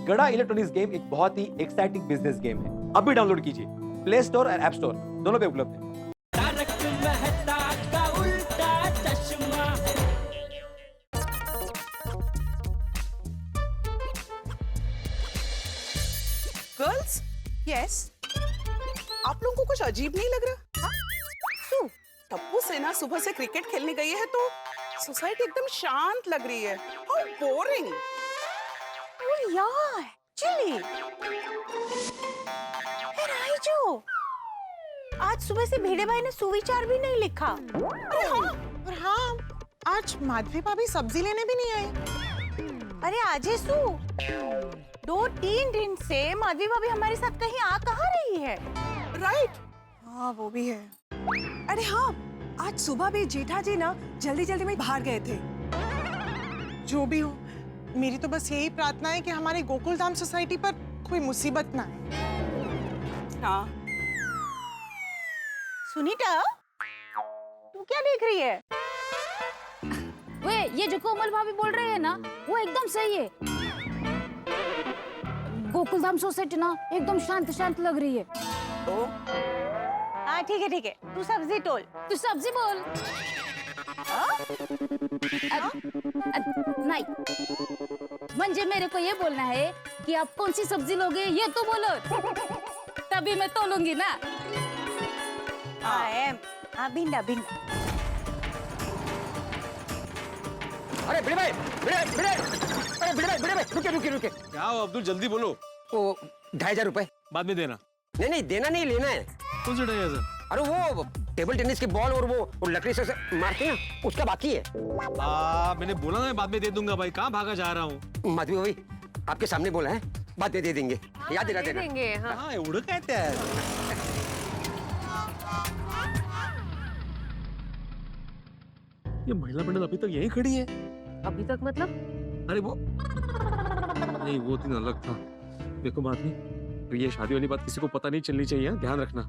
गड़ा electronics game एक बहुत ही एक्साइटिंग बिजनेस गेम है। अभी डाउनलोड कीजिए, प्ले स्टोर और ऐप स्टोर दोनों पे उपलब्ध है। गर्ल्स, यस, आप लोगों को कुछ अजीब नहीं लग रहा? हाँ? तब्बू सेना सुबह से क्रिकेट खेलने गई है तो सोसाइटी एकदम शांत लग रही है। How boring. ओह यार, चिली। राइजो, आज सुबह से भेड़े भाई ने सुविचार भी नहीं लिखा। अरे हाँ, और हाँ, आज माधवी भाभी सब्जी लेने भी नहीं आई। अरे आजे सु, 2-3 दिन से माधवी भाभी हमारे साथ कहीं आ कहाँ रही है? राइट, हाँ वो भी है। अरे हाँ, आज सुबह भी जेठा जी ना जल्दी जल्दी में बाहर गए थे। जो भी हो, मेरी तो बस यही प्रार्थना है कि हमारे गोकुल धाम सोसाइटी पर कोई मुसीबत ना आए। हाँ। सुनीता, तू क्या देख रही है? वे, ये जो कोमल भाभी बोल रहे हैं ना, वो एकदम सही है। गोकुलधाम सोसाइटी ना एकदम शांत शांत लग रही है। तो हाँ ठीक है, तू सब्जी तोल। तू सब्जी बोल। नहीं, म्हणजे मेरे को ये बोलना है कि आप कौन सी सब्जी लोगे, ये तो बोलो, तभी मैं तोलूंगी ना। हाँ, भिंडा। अरे भिड़े भाई, अरे भिड़े भाई, रुके। क्या हो अब्दुल, जल्दी बोलो। वो 2500 रुपए। बाद में देना। नहीं, देना नहीं, लेना है। कौन सा 2500? अरे वो टेबल टेनिस की बॉल और वो लकड़ी से मारते हैं, उसका बाकी है। मैंने बोला ना, मैं बाद में दे दूंगा भाई, कहाँ भागा जा रहा हूँ। माधवी भाई, आपके सामने बोला है, बाद में दे देंगे। याद दिला देना। हाँ, एवढं काय त्यात? ये महिला मंडल अभी तक यहीं खड़ी है। अभी तक मतलब? अरे वो नहीं, वो दिन अलग था। देखो माधवी, तो ये शादी वाली बात किसी को पता नहीं चलनी चाहिए, ध्यान रखना।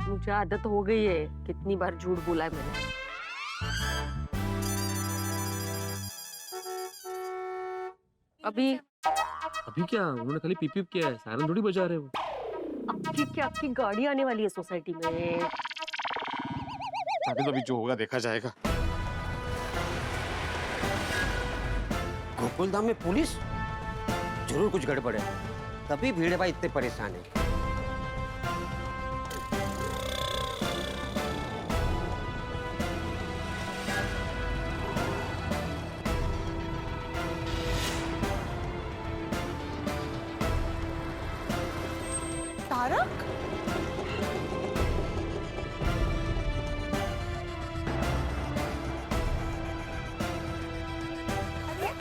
मुझे आदत हो गई है, कितनी बार झूठ बोला है मैंने। अभी क्या, उन्होंने खाली पीपी किया है, सायरन थोड़ी बजा रहे हो। आपकी गाड़ी आने वाली है सोसाइटी में। अभी जो होगा देखा जाएगा। गोकुल धाम में पुलिस, जरूर कुछ गड़बड़ है, तभी भिड़े भाई इतने परेशान है। तारक?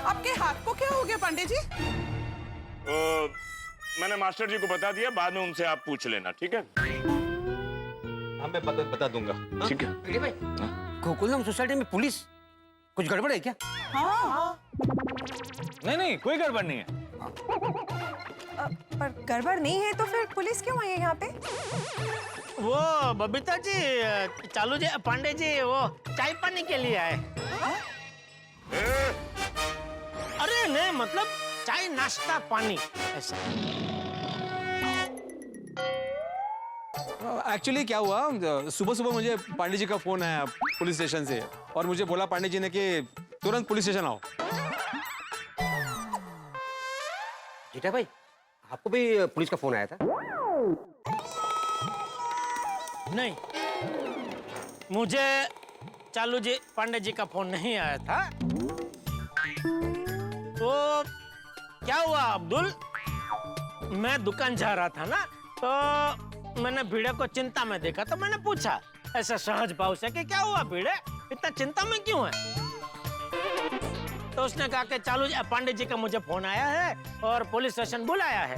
आपके हाथ को क्या हो गया पांडे जी? मैंने मास्टर जी को बता दिया, बाद में उनसे आप पूछ लेना, ठीक है? हाँ, मैं बता दूंगा। ठीक है। भिड़े भाई, गोकुल धाम सोसाइटी में पुलिस, कुछ गड़बड़ है क्या? हाँ। नहीं, कोई गड़बड़ नहीं है। पर गड़बड़ नहीं है तो फिर पुलिस क्यों आई है यहाँ पे? वो बबीता जी, चालू जी, पांडे जी वो चाय पानी के लिए आए। अरे नहीं, मतलब चाय नाश्ता पानी ऐसा। एक्चुअली क्या हुआ, सुबह मुझे पांडे जी का फोन आया पुलिस स्टेशन से, और मुझे बोला पांडे जी ने कि तुरंत पुलिस स्टेशन आओ। जेठा भाई, आपको भी पुलिस का फोन आया था? नहीं, मुझे चालू जी पांडे जी का फोन नहीं आया था। तो क्या हुआ अब्दुल, मैं दुकान जा रहा था ना, तो मैंने भिड़े को चिंता में देखा, तो मैंने पूछा ऐसा सहज भाव से कि क्या हुआ भिड़े, इतना चिंता में क्यों है? तो उसने कहा कि चालू जी पांडे जी का मुझे फोन आया है और पुलिस स्टेशन बुलाया है।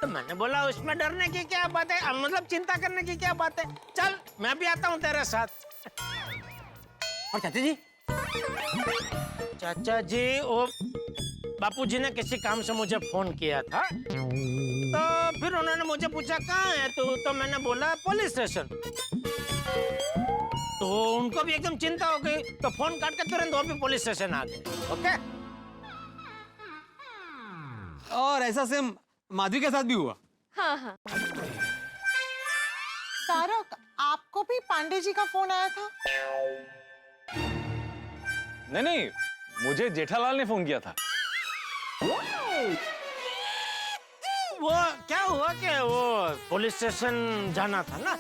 तो मैंने बोला उसमें डरने की क्या बात है, मतलब चिंता करने की क्या बात है, चल मैं भी आता हूँ तेरे साथ। और चाचा जी? चाचा जी, वो बापूजी ने किसी काम से मुझे फोन किया था, तो फिर उन्होंने मुझे पूछा कहाँ है तू, तो मैंने बोला पुलिस स्टेशन। तो उनको भी एकदम चिंता हो गई, तो फोन काट के तुरंत वो भी पुलिस स्टेशन आ गए। ओके, और ऐसा सेम माधवी के साथ भी हुआ। हाँ हाँ। तारक, आपको भी पांडे जी का फोन आया था? नहीं, मुझे जेठालाल ने फोन किया था। वो क्या हुआ कि वो पुलिस स्टेशन जाना था ना,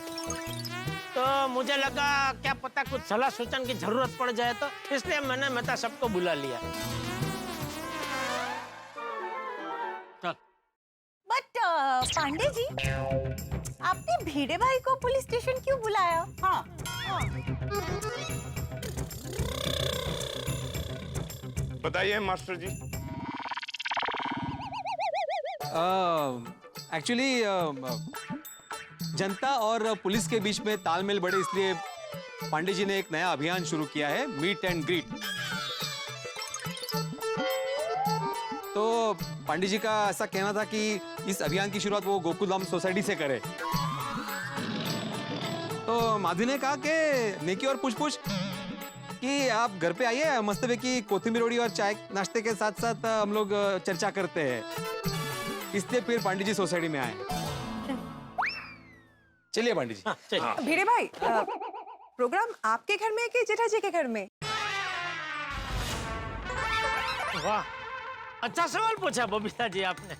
तो मुझे लगा क्या पता कुछ सलाह सूचन की जरूरत पड़ जाए, तो इसलिए मैंने मेहता सबको बुला लिया। बट पांडे जी, आपने भिड़े भाई को पुलिस स्टेशन क्यों बुलाया? हाँ, बताइए मास्टर जी। एक्चुअली जनता और पुलिस के बीच में तालमेल बढ़े, इसलिए पांडे जी ने एक नया अभियान शुरू किया है, मीट एंड ग्रीट। तो पांडे जी का ऐसा कहना था कि इस अभियान की शुरुआत वो गोकुलधाम सोसाइटी से करे। तो माधवी ने कहा कि नेकी और पूछ कि आप घर पे आइए, मस्त की कोथिंबीर रोटी और चाय नाश्ते के साथ साथ हम लोग चर्चा करते हैं। इसलिए फिर पांडे जी सोसाइटी में आए। चलिए पांडे जी। भिड़े भाई, प्रोग्राम आपके घर में है कि जेठा जी के घर में? वाह, अच्छा सवाल पूछा बबीता जी आपने।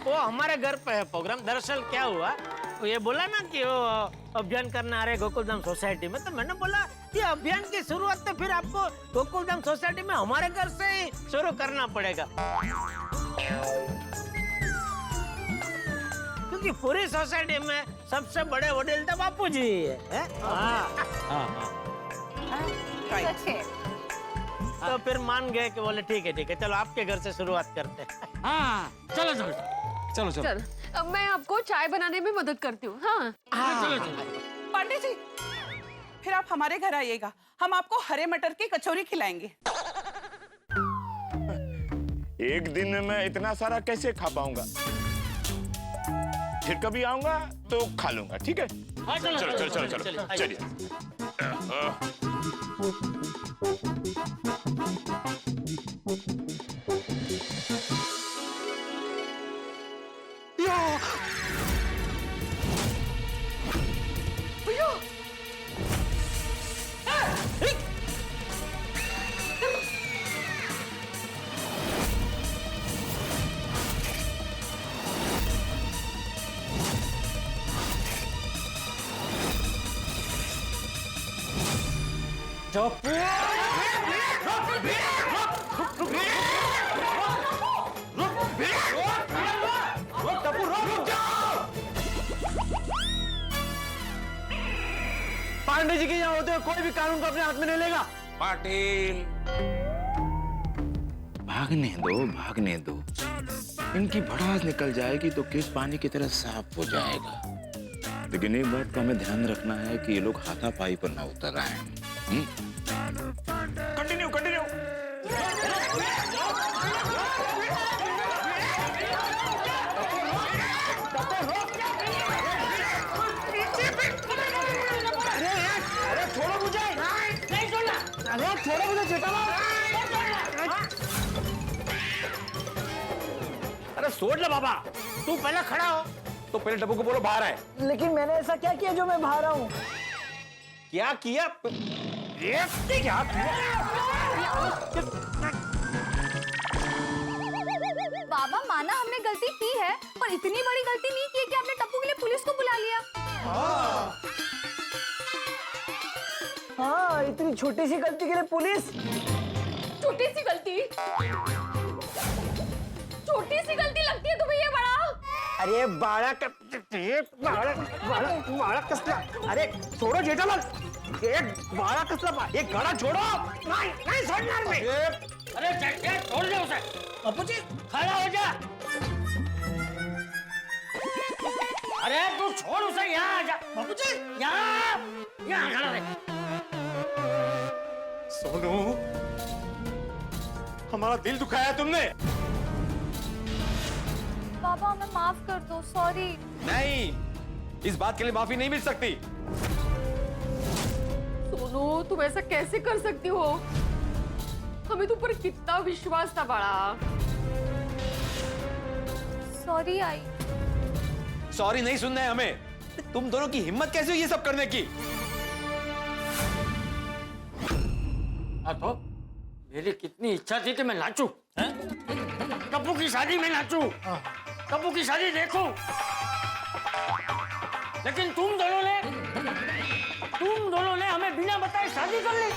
वो हमारे घर पे है प्रोग्राम। दरअसल क्या हुआ, वो ये बोला ना कि वो अभियान करने आ रहे गोकुलधाम सोसाइटी में, तो मैंने बोला कि अभियान की शुरुआत तो फिर आपको गोकुलधाम सोसाइटी में हमारे घर से ही शुरू करना पड़ेगा, क्योंकि पूरी सोसाइटी में सबसे बड़े वडील तो बापू जी है। तो फिर मान गए कि बोले ठीक है चलो आपके घर से शुरुआत करते हैं। हाँ चलो चलो चलो चलो। चल, अब मैं आपको चाय बनाने में मदद करती हूँ। हाँ चलो चलो। पांडे जी, फिर आप हमारे घर आइएगा, हम आपको हरे मटर की कचौरी खिलाएंगे। एक दिन में मैं इतना सारा कैसे खा पाऊंगा? फिर कभी आऊंगा तो खा लूंगा, ठीक है? चलो चलो चलो चलो चलिए। पांडे जी के यहाँ होते हुए कोई भी कानून को अपने हाथ में नहीं लेगा। पाटिल, भागने दो। इनकी भड़ास निकल जाएगी तो केस पानी की तरह साफ हो जाएगा। लेकिन एक बात का हमें ध्यान रखना है कि ये लोग हाथापाई पर ना उतर आए। Continue continue. अरे छोड़ो मुझे, नहीं छोड़ना। अरे छोड़ो मुझे जेठालाल। अरे छोड़ ले बाबा, तू पहले खड़ा हो। तो पहले टप्पू को बोलो बाहर आए। लेकिन मैंने ऐसा क्या किया जो मैं बाहर आऊं? क्या किया? बाबा माना हमने गलती की है, पर इतनी बड़ी गलती नहीं की कि आपने टप्पू के लिए पुलिस को बुला लिया। हाँ, इतनी छोटी सी गलती के लिए पुलिस? छोटी सी गलती लगती है तुम्हें ये बड़ा? अरे बाळा कसला? अरे छोड़ो जेठालाल, एक बाळा कसला, एक घड़ा छोड़ो। नहीं छोड़ना मैं। अरे छोड़ दे उसे। बापू जी खड़ा हो जा। अरे तू छोड़ उसे, यहाँ आ जा। बापू जी यहाँ खड़ा रहे। सोनू, हमारा दिल दुखाया तुमने। बाबा हमें माफ कर दो, सॉरी। नहीं, इस बात के लिए माफी नहीं मिल सकती। सोनू तुम ऐसा कैसे कर सकती हो? हमें तुम पर कितना विश्वास था बड़ा। Sorry I. सॉरी नहीं सुनना है हमें। तुम दोनों की हिम्मत कैसे हुई ये सब करने की? हाँ तो मेरी कितनी इच्छा थी कि मैं नाचूं, हैं? टप्पू की शादी में नाचूं, टप्पू की शादी देखूं, लेकिन तुम दोनों ने हमें बिना बताए शादी कर ली।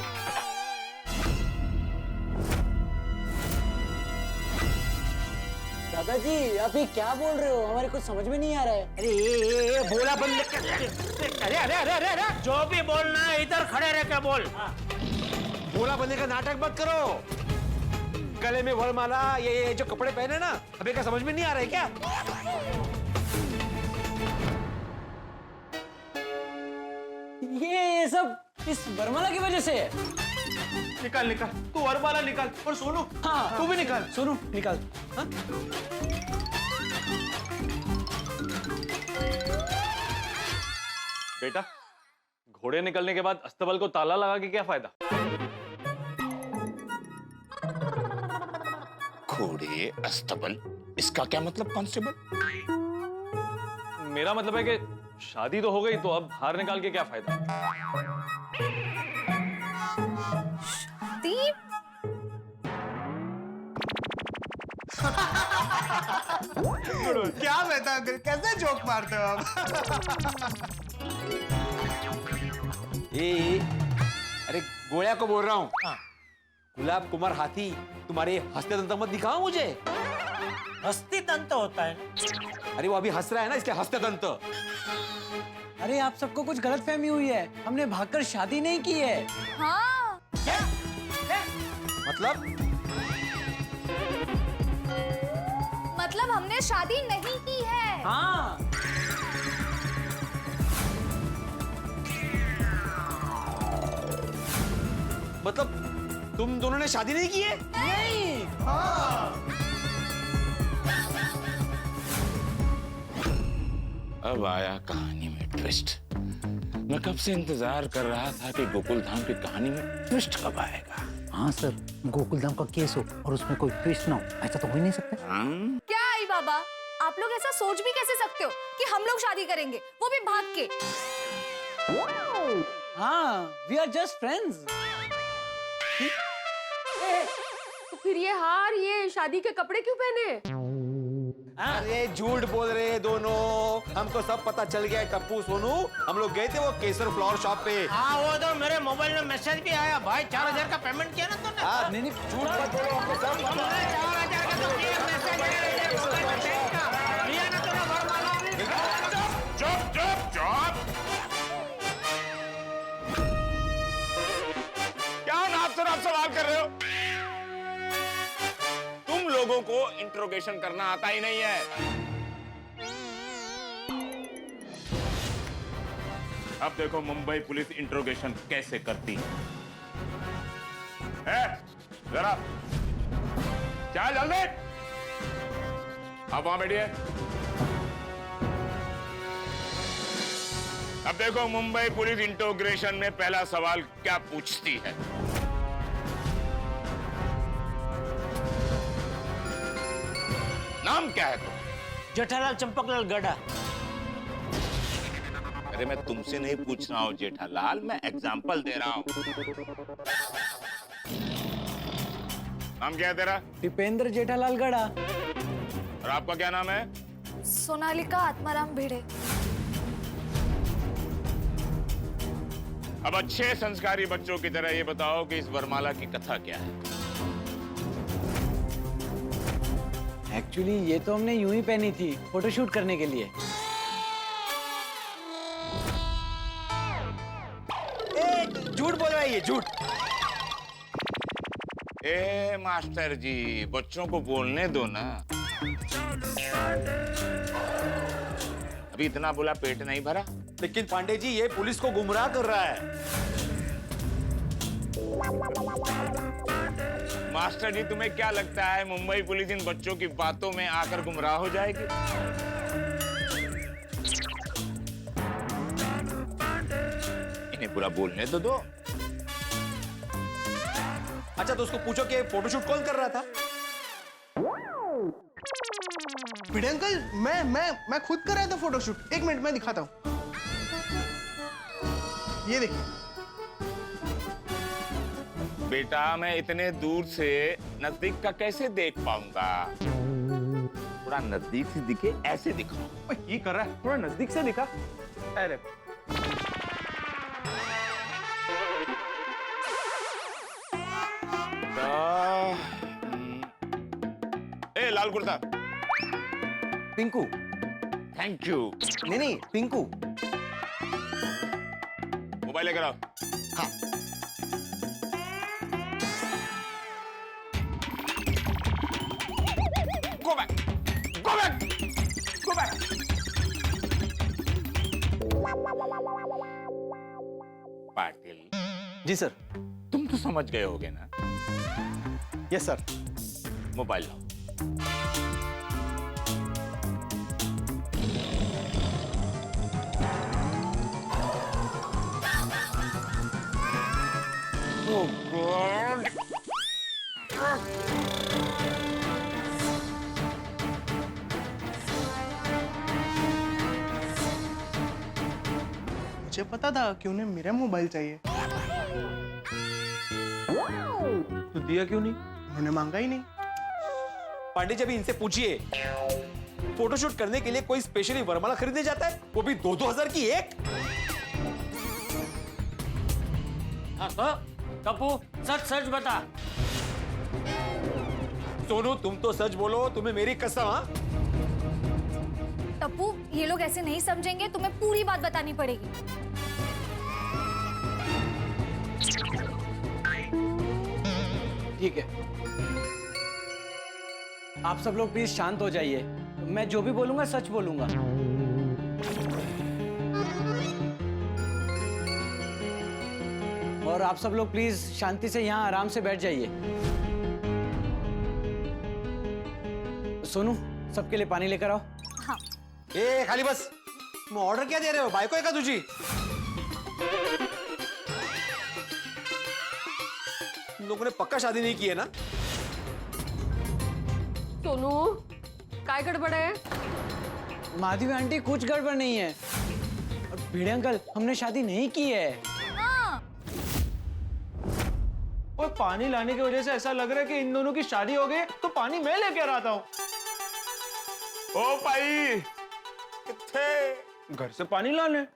दादाजी आप ये क्या बोल रहे हो? हमारे कुछ समझ में नहीं आ रहा है। अरे ये बोला बंद कर। अरे अरे अरे अरे अरे जो भी बोलना है इधर खड़े रह के बोल। बोला बनने का नाटक मत करो। गले में वरमाला, ये जो कपड़े पहने ना, अबे का समझ में नहीं आ रहा है क्या? ये सब इस वरमाला की वजह से है। निकाल निकाल, तू वरमाला निकाल। और सोनू, हाँ तू भी निकाल। सोनू निकाल। हाँ? बेटा, घोड़े निकलने के बाद अस्तबल को ताला लगा के क्या फायदा? घोड़े अस्तबल, इसका क्या मतलब कांस्टेबल? मेरा मतलब है कि शादी तो हो गई, तो अब हार निकाल के क्या फायदा? दीप क्या बेटा अंकल, कैसे जोक मारते हो आप? अरे गोया को बोल रहा हूँ। गुलाब कुमार हाथी, तुम्हारे हंसते दंत मत दिखाओ मुझे। हस्ती दंत होता है। अरे वो अभी हंस रहा है ना, इसके हंसते दंत। अरे आप सबको कुछ गलतफहमी हुई है। हमने भागकर शादी नहीं की है। हाँ मतलब हमने शादी नहीं की है। हाँ मतलब तुम दोनों ने शादी नहीं की है? नहीं। अब आया कहानी में ट्विस्ट। मैं कब से इंतजार कर रहा था कि गोकुल धाम की कहानी में ट्विस्ट कब आएगा। हाँ सर, गोकुल धाम का केस हो और उसमें कोई ट्विस्ट ना हो, ऐसा तो हो ही नहीं सकता। क्या आई बाबा, आप लोग ऐसा सोच भी कैसे सकते हो कि हम लोग शादी करेंगे, वो भी भाग के? हाँ, वी आर जस्ट फ्रेंड्स। तो फिर ये हार, ये शादी के कपड़े क्यों पहने? अरे झूठ बोल रहे हैं दोनों। हमको सब पता चल गया है टप्पू सोनू। हम लोग गए थे वो केसर फ्लावर शॉप पे। हाँ वो तो मेरे मोबाइल में मैसेज भी आया भाई, 4000 का पेमेंट किया ना तूने? हाँ, नहीं झूठ मत बोलो, हमको सब पता है। 4000 का तो ये मैसेज आया मोबाइल में बैंक का। लिया ना तूने वरमाला? चुप चुप चुप। क्या नाप से आप सवाल कर रहे हो? तुम लोगों को इंट्रोगेशन करना आता ही नहीं है। अब देखो मुंबई पुलिस इंट्रोगेशन कैसे करती है। जरा चल जल्दी। अब वहां बैठिए। अब देखो मुंबई पुलिस इंट्रोगेशन में पहला सवाल क्या पूछती है। नाम क्या है तुम? जेठालाल चंपकलाल गड़ा। अरे मैं तुमसे नहीं पूछ रहा हूँ जेठालाल, मैं एग्जाम्पल दे रहा हूँ। नाम क्या है तेरा? दीपेंद्र जेठालाल गड़ा। और आपका क्या नाम है? सोनालिका आत्माराम भिड़े। अब अच्छे संस्कारी बच्चों की तरह ये बताओ कि इस वरमाला की कथा क्या है। एक्चुअली ये तो हमने यूं ही पहनी थी फोटोशूट करने के लिए। झूठ बोल रहा है ये, झूठ। ए मास्टर जी, बच्चों को बोलने दो ना। अभी इतना बोला पेट नहीं भरा। लेकिन पांडे जी ये पुलिस को गुमराह कर रहा है। मास्टर जी तुम्हें क्या लगता है मुंबई पुलिस इन बच्चों की बातों में आकर गुमराह हो जाएगी? इन्हें पूरा बोलने तो दो। अच्छा तो उसको पूछो कि फोटोशूट कौन कर रहा था? भिड़े अंकल, मैं खुद कर रहा था फोटोशूट। एक मिनट मैं दिखाता हूँ। ये देखिए। बेटा मैं इतने दूर से नजदीक का कैसे देख पाऊंगा? थोड़ा नजदीक से दिखे, ऐसे दिखाओ। ये कर रहा है, थोड़ा नजदीक से दिखा। अरे ए लाल कुर्ता। पिंकू। Thank you. नहीं पिंकू। मोबाइल लेकर आओ। हाँ। Go back! Go back! Go back! Patil ji sir. तुम तो समझ गए होगे ना? Yes sir. मोबाइल लाओ। Oh God! मुझे पता था कि उन्हें मेरा मोबाइल चाहिए। तो दिया क्यों नहीं? उन्होंने मांगा ही नहीं। पांडे जी, अभी इनसे पूछिए, फोटोशूट करने के लिए कोई स्पेशली वरमाला खरीदने जाता है, वो भी 2-2 हजार की एक? कपू सच सच बता। सोनू तुम तो सच बोलो, तुम्हें मेरी कसम। हाँ टप्पू, ये लोग ऐसे नहीं समझेंगे, तुम्हें पूरी बात बतानी पड़ेगी। ठीक है, आप सब लोग प्लीज शांत हो जाइए। मैं जो भी बोलूंगा सच बोलूंगा। और आप सब लोग प्लीज शांति से यहाँ आराम से बैठ जाइए। सोनू, सबके लिए पानी लेकर आओ। हाँ। ए खाली बस, तुम ऑर्डर क्या दे रहे हो? बाइको है का तुझी? तुम लोगों ने पक्का शादी नहीं की है ना? सोनू काय गड़बड़ है? माधवी आंटी, कुछ गड़बड़ नहीं है। और भिड़े अंकल, हमने शादी नहीं की है। हाँ। और पानी लाने की वजह से ऐसा लग रहा है कि इन दोनों की शादी हो गई, तो पानी मैं लेकर आता हूँ। ओ भाई, किथे? घर से पानी लाने।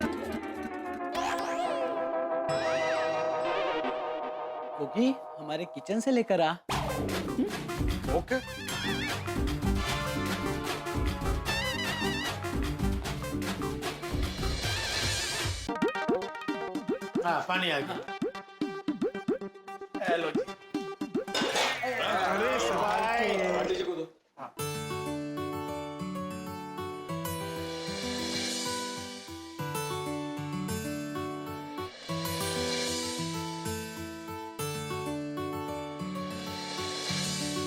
क्योंकि हमारे किचन से लेकर आ। ओके। हाँ पानी आ गया। हेलो जी। अरे सवाई। पांडे जी को दो।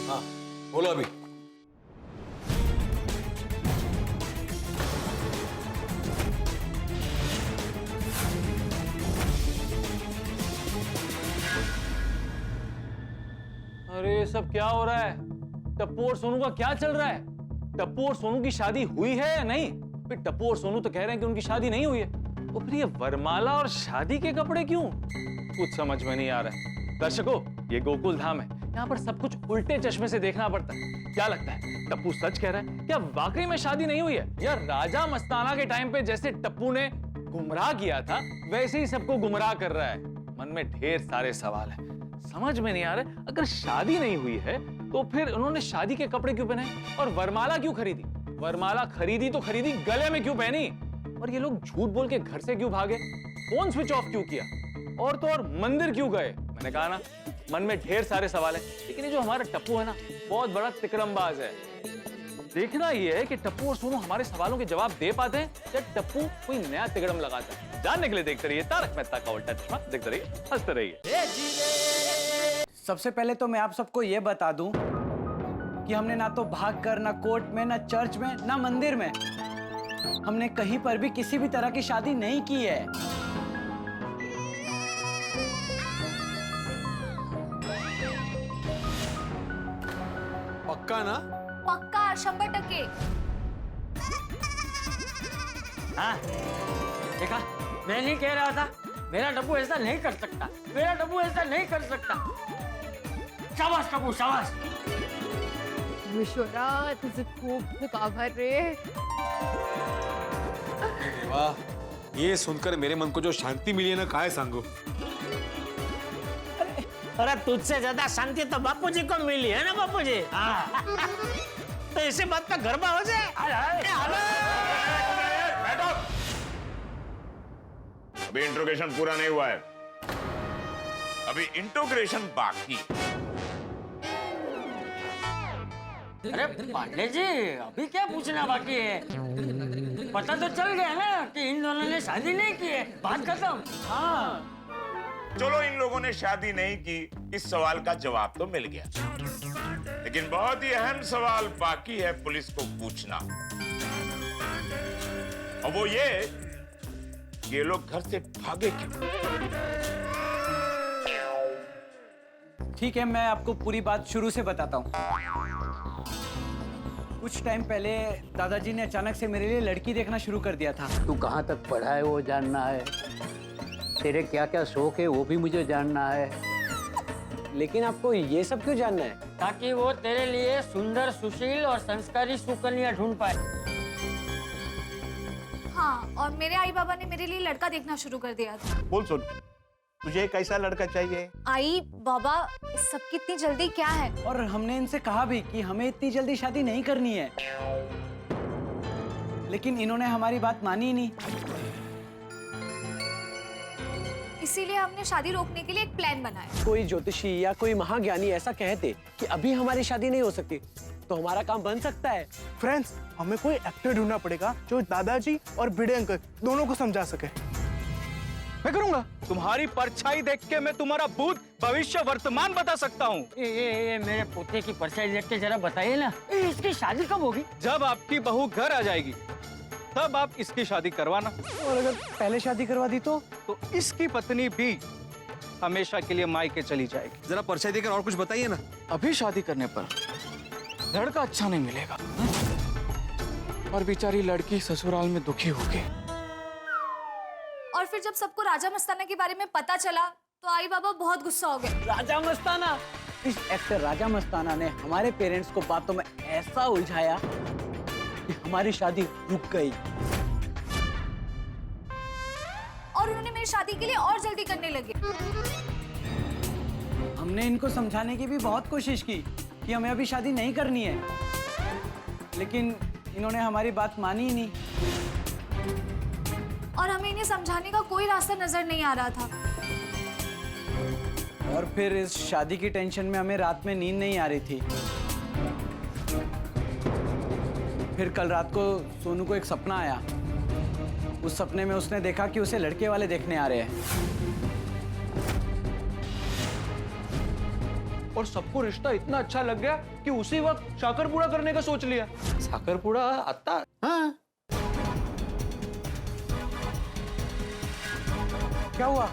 हाँ बोलो अभी। अरे ये सब क्या हो रहा है? टप्पू और सोनू का क्या चल रहा है? टप्पू और सोनू की शादी हुई है या नहीं? फिर टप्पू और सोनू तो कह रहे हैं कि उनकी शादी नहीं हुई है, तो फिर ये वरमाला और शादी के कपड़े क्यों? कुछ समझ में नहीं आ रहा है। दर्शकों, ये गोकुल धाम है, यहाँ पर सब कुछ उल्टे चश्मे से देखना पड़ता है। क्या लगता है, टप्पू सच कह रहा है? क्या वाकई में शादी नहीं हुई है? या राजा मस्ताना के टाइम पे जैसे टप्पू ने गुमराह किया था, वैसे ही सबको गुमराह कर रहा है? मन में ढेर सारे सवाल हैं, समझ में नहीं आ रहा। अगर शादी नहीं हुई है तो फिर उन्होंने शादी के कपड़े क्यों पहने और वरमाला क्यों खरीदी? वरमाला खरीदी तो खरीदी, गले में क्यों पहनी? और ये लोग झूठ बोल के घर से क्यों भागे? फोन स्विच ऑफ क्यों किया? और तो और मंदिर क्यों गए? मैंने कहा ना, मन में ढेर सारे सवाल है। लेकिन ये जो हमारा टप्पू है ना, बहुत बड़ा तिकड़मबाज है। देखना ये है कि टप्पू और सोनू हमारे सवालों के जवाब दे पाते हैं या टप्पू कोई नया तिकड़म लगाता है। जानने के लिए देखते रहिए तारक मेहता का उल्टा चश्मा। देखते रहिए, हंसते रहिए। सबसे पहले तो मैं आप सबको ये बता दूं कि हमने ना तो भाग कर, ना कोर्ट में, ना चर्च में, ना मंदिर में, हमने कहीं पर भी किसी भी तरह की शादी नहीं की है। पक्का ना? पक्का 100%। हाँ देखा, मैं नहीं कह रहा था मेरा टप्पू ऐसा नहीं कर सकता, मेरा टप्पू ऐसा नहीं कर सकता। शाबाश टप्पू शाबाश। विश्वरा तुझे खूप खूप आभार रे। वाह, ये सुनकर मेरे मन को जो शांति मिली है ना, काय सांगू। अरे तुझसे ज्यादा शांति तो बापूजी को मिली है ना बापूजी। हाँ। तो इसी बात पे गरबा हो जाए। अभी इंट्रोगेशन पूरा नहीं हुआ है, अभी इंट्रोग्रेशन बाकी। अरे पांडे जी, अभी क्या पूछना बाकी है? पता तो चल गया ना कि इन दोनों ने शादी नहीं की है, बात खत्म। हाँ चलो, इन लोगों ने शादी नहीं की, इस सवाल का जवाब तो मिल गया, लेकिन बहुत ही अहम सवाल बाकी है पुलिस को पूछना, और वो ये लोग घर से भागे क्यों? ठीक है, मैं आपको पूरी बात शुरू से बताता हूँ। कुछ टाइम पहले दादाजी ने अचानक से मेरे लिए लड़की देखना शुरू कर दिया था। तू कहाँ तक पढ़ा है वो जानना है, तेरे क्या क्या शौक है वो भी मुझे जानना है। लेकिन आपको ये सब क्यों जानना है? ताकि वो तेरे लिए सुंदर, सुशील और संस्कारी सुकन्या ढूंढ पाए। हाँ, और मेरे आई बाबा ने मेरे लिए लड़का देखना शुरू कर दिया था। बोल सुन, तुझे कैसा लड़का चाहिए? आई बाबा, इस सब की इतनी जल्दी क्या है? और हमने इनसे कहा भी कि हमें इतनी जल्दी शादी नहीं करनी है, लेकिन इन्होंने हमारी बात मानी ही नहीं। इसीलिए हमने शादी रोकने के लिए एक प्लान बनाया। कोई ज्योतिषी या कोई महाज्ञानी ऐसा कहते कि अभी हमारी शादी नहीं हो सकती, तो हमारा काम बन सकता है। फ्रेंड्स, हमें कोई एक्टर ढूंढना पड़ेगा जो दादाजी और भिड़े अंकल दोनों को समझा सके। मैं करूंगा। तुम्हारी परछाई देख के मैं तुम्हारा भूत, भविष्य, वर्तमान बता सकता हूँ। ये मेरे पोते की परछाई देख के जरा बताइए ना, इसकी शादी कब होगी? जब आपकी बहू घर आ जाएगी तब आप इसकी शादी करवाना। और अगर पहले शादी करवा दी तो इसकी पत्नी भी हमेशा के लिए मायके चली जाएगी। जरा परछाई देकर और कुछ बताइए ना। अभी शादी करने पर लड़का अच्छा नहीं मिलेगा और बेचारी लड़की ससुराल में दुखी होगी। और फिर जब सबको राजा मस्ताना के बारे में पता चला तो आई बाबा बहुत गुस्सा हो गए। राजा मस्ताना, इस एक्टर राजा मस्ताना ने हमारे पेरेंट्स को बातों में ऐसा उलझाया कि हमारी शादी रुक गई। और उन्होंने मेरी शादी के लिए और जल्दी करने लगे। हमने इनको समझाने की भी बहुत कोशिश की कि हमें अभी शादी नहीं करनी है, लेकिन इन्होंने हमारी बात मानी ही नहीं। और हमें इन्हें समझाने का कोई रास्ता नजर नहीं आ रहा था। और फिर इस शादी की टेंशन में हमें रात में नींद नहीं आ रही थी। फिर कल रात को सोनू को एक सपना आया। उस सपने में उसने देखा कि उसे लड़के वाले देखने आ रहे हैं। और सबको रिश्ता इतना अच्छा लग गया कि उसी वक्त शाकरपुड़ा करने का सोच लिया। साखरपुड़ा आता? हाँ। क्या हुआ?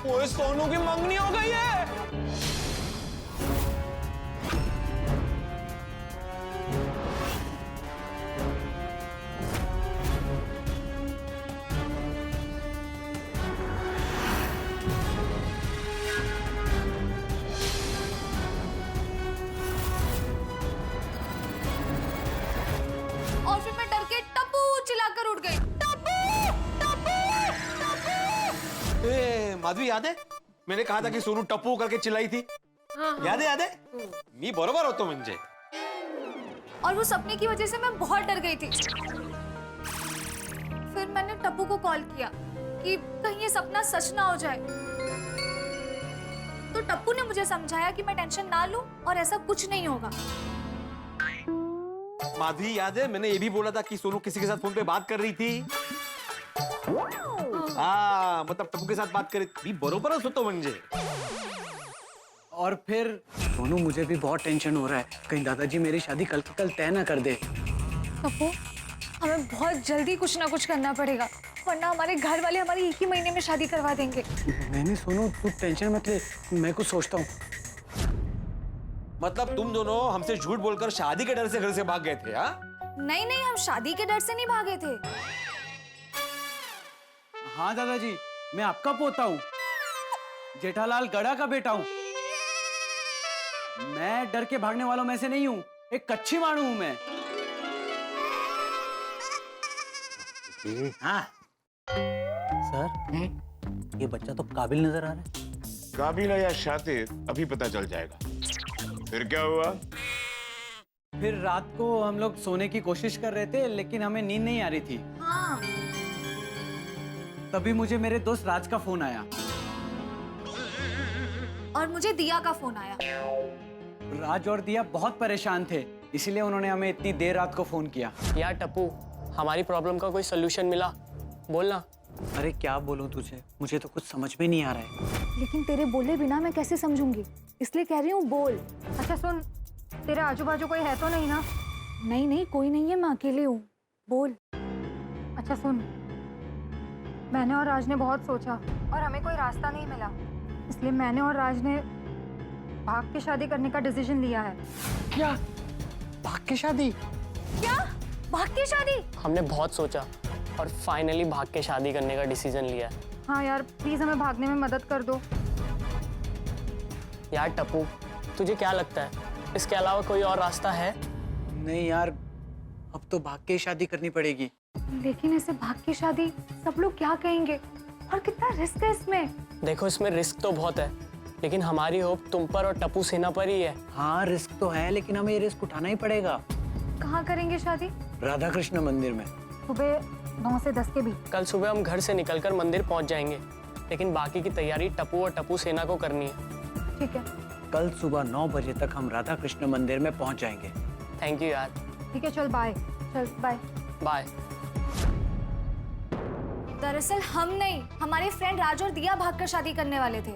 ओए, सोनू की मंगनी हो गई है। और फिर मैं डर के टप्पू चिल्लाकर उठ गई। टप्पू, टप्पू, टप्पू। ए, माधवी याद है? मैंने कहा था कि सोनू टप्पू करके चिल्लाई थी। याद है? मी बरोबर होतो म्हणजे। और वो सपने की वजह से मैं बहुत डर गई थी। फिर मैंने टप्पू को कॉल किया कि कहीं ये सपना सच ना हो जाए। तो टप्पू ने मुझे समझाया कि मैं टेंशन ना लूं और ऐसा कुछ नहीं होगा। माधवी याद है? मैंने ये भी बोला था कि सोनू किसी के साथ फोन पे बात कर रही थी। हाँ, मतलब टप्पू के साथ बात कर रही थी। बरोबरच होतो म्हणजे। और फिर सोनू, मुझे भी बहुत टेंशन हो रहा है, कहीं दादाजी मेरी शादी कल की कल तय ना कर दे। टप्पू, हमें बहुत जल्दी कुछ ना कुछ करना पड़ेगा, वरना हमारे घर वाले हमारी एक ही महीने में शादी करवा देंगे। नहीं सोनू, तू टेंशन मत ले, मैं कुछ सोचता हूँ। मतलब तुम दोनों हमसे झूठ बोलकर शादी के डर से घर से भाग गए थे? हाँ? नहीं नहीं, हम शादी के डर से नहीं भागे थे। हाँ दादाजी, मैं आपका पोता हूँ, जेठालाल गड़ा का बेटा हूँ। मैं डर के भागने वालों में से नहीं हूँ, एक कच्ची मानू हूँ मैं। हाँ सर, ये बच्चा तो काबिल नजर आ रहा है। काबिल है या शातिर अभी पता चल जाएगा। फिर क्या हुआ? फिर रात को हम लोग सोने की कोशिश कर रहे थे, लेकिन हमें नींद नहीं आ रही थी। हाँ। तभी मुझे मेरे दोस्त राज का फोन आया। और मुझे दिया का फोन आया। राज और दिया बहुत परेशान थे, इसीलिए उन्होंने हमें इतनी देर रात को फोन किया। यार टप्पू, हमारी प्रॉब्लम का कोई सोल्यूशन मिला? बोलना। अरे क्या बोलूं तुझे, मुझे तो कुछ समझ में नहीं आ रहा है। लेकिन तेरे बोले बिना मैं कैसे समझूंगी, इसलिए कह रही हूँ बोल। अच्छा सुन, तेरे आजू बाजू कोई है तो नहीं ना? नहीं नहीं, कोई नहीं है, मैं अकेले हूँ, बोल। अच्छा सुन, मैंने और राज ने बहुत सोचा और हमें कोई रास्ता नहीं मिला, इसलिए मैंने और राज ने भाग के शादी करने का डिसीजन लिया है। क्या? भाग के शादी? क्या? भाग के शादी? हमने बहुत सोचा और फाइनली भाग के शादी करने का डिसीजन लिया। हाँ यार, प्लीज हमें भागने में मदद कर दो। यार टप्पू, तुझे क्या लगता है इसके अलावा कोई और रास्ता है? नहीं यार, अब तो भाग के शादी करनी पड़ेगी। लेकिन ऐसे भाग के शादी सब लोग क्या कहेंगे, और कितना रिस्क है इसमें। देखो, इसमें रिस्क तो बहुत है, लेकिन हमारी होप तुम पर और टप्पू सेना पर ही है। हाँ रिस्क तो है, लेकिन हमें ये रिस्क उठाना ही पड़ेगा। कहाँ करेंगे शादी? राधा कृष्ण मंदिर में, सुबह 9 से 10 के बीच। कल सुबह हम घर से निकलकर मंदिर पहुंच जाएंगे, लेकिन बाकी की तैयारी टप्पू और टप्पू सेना को करनी है। ठीक है। कल सुबह 9 बजे तक हम राधा कृष्ण मंदिर में पहुंच जाएंगे। थैंक यू यार। ठीक है, चल बाय। चल बाय। बाय। दरअसल हम नहीं, हमारे फ्रेंड राज और दिया भागकर शादी करने वाले थे।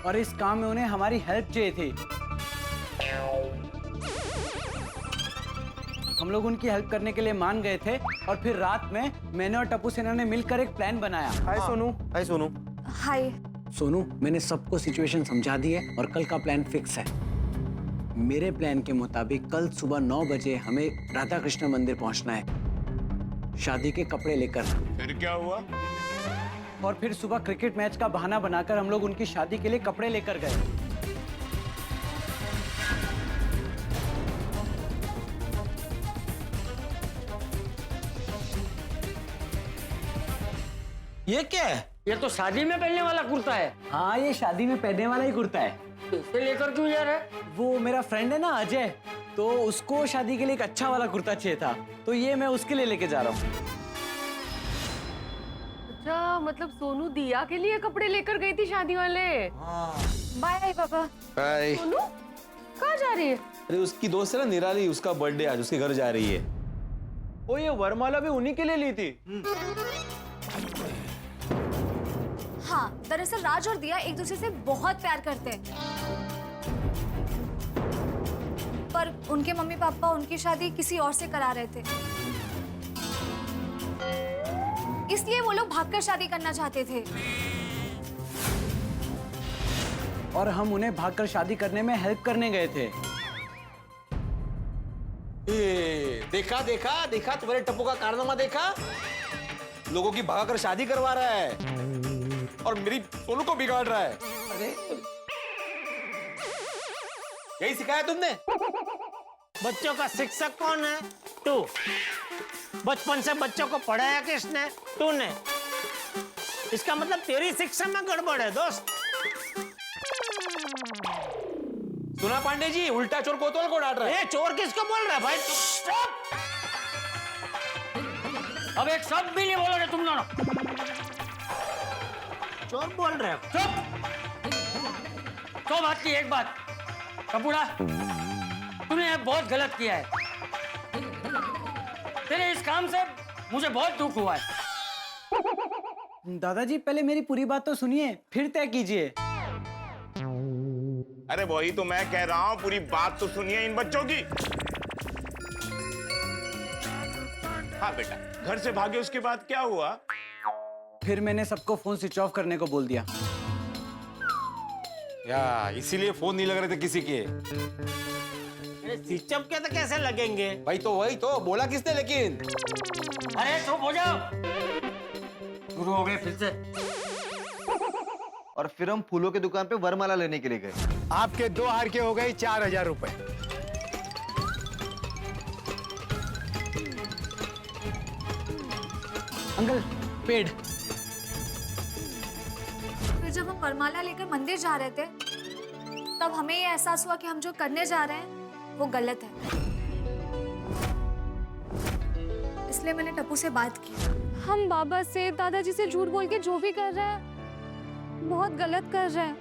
और इस काम में उन्हें हमारी हेल्प चाहिए थी। हम लोग उनकी हेल्प करने के लिए मान गए थे, और फिर रात में मैंने और टप्पू सेना ने मिलकर एक प्लान बनाया। हाय सोनू। हाय सोनू। हाय। सोनू, मैंने सबको सिचुएशन समझा दी है और कल का प्लान फिक्स है। मेरे प्लान के मुताबिक कल सुबह 9 बजे हमें राधा कृष्ण मंदिर पहुंचना है, शादी के कपड़े लेकर। फिर क्या हुआ? और फिर सुबह क्रिकेट मैच का बहाना बनाकर हम लोग उनकी शादी के लिए कपड़े लेकर गए। ये क्या है? ये तो शादी में पहनने वाला कुर्ता है। हाँ, ये शादी में पहनने वाला ही कुर्ता है। इसे लेकर क्यों जा रहा है? वो मेरा फ्रेंड है ना अजय, तो उसको शादी के लिए एक अच्छा वाला कुर्ता चाहिए था, तो ये मैं उसके लिए लेके जा रहा हूँ। अच्छा, मतलब सोनू दिया के लिए कपड़े लेकर गई थी शादी वाले। बाय पापा। हाय। सोनू कहाँ जा रही है? अरे उसकी दोस्त है ना निराली, उसका बर्थडे आज, उसके घर जा रही है। ओ, ये वरमाला भी उन्हीं के लिए ली थी। हाँ, दरअसल राज और दिया एक दूसरे से बहुत प्यार करते हैं, पर उनके मम्मी पापा उनकी शादी किसी और से करा रहे थे, इसलिए वो लोग भागकर शादी करना चाहते थे। और हम उन्हें भागकर शादी करने में हेल्प करने गए थे। देखा देखा देखा, तुम्हारे टप्पू का कारनामा देखा, लोगों की भागाकर शादी करवा रहा है और मेरी सोनू को बिगाड़ रहा है। अरे यही सिखाया तुमने? बच्चों का शिक्षक कौन है? तू। बचपन से बच्चों को पढ़ाया किसने? तूने। इसका मतलब तेरी शिक्षा में गड़बड़ है दोस्त। सुना पांडे जी, उल्टा चोर कोतवाल को डांट रहा है। ए, चोर किसको बोल रहा है भाई? स्टॉप! अब एक शब्द भी नहीं बोलोगे तुम दोनों। चोर बोल रहे हो? चुप! तो बात की एक बात, कपूड़ा, तूने बहुत गलत किया है। तेरे इस काम से मुझे बहुत दुख हुआ है। दादाजी, पहले मेरी पूरी बात तो सुनिए, फिर तय कीजिए। अरे वही तो मैं कह रहा हूँ, पूरी बात तो सुनिए इन बच्चों की। हाँ बेटा, घर से भागे उसके बाद क्या हुआ? फिर मैंने सबको फोन स्विच ऑफ करने को बोल दिया। या इसीलिए फोन नहीं लग रहे थे किसी के। अरे चपके तो कैसे लगेंगे? भाई तो वही तो बोला किसने लेकिन? अरे चुप हो जाओ, शुरू हो गए फिर से। और फिर हम फूलों की दुकान पे वरमाला लेने के लिए गए। आपके 2 हार के हो गए 4000 रुपए। अंकल पेड़। फिर जब हम वरमाला लेकर मंदिर जा रहे थे तब हमें ये एहसास हुआ कि हम जो करने जा रहे हैं वो गलत है। इसलिए मैंने टप्पू से बात की। हम बाबा से, दादाजी से झूठ बोल के जो भी कर रहे हैं बहुत गलत कर रहे हैं।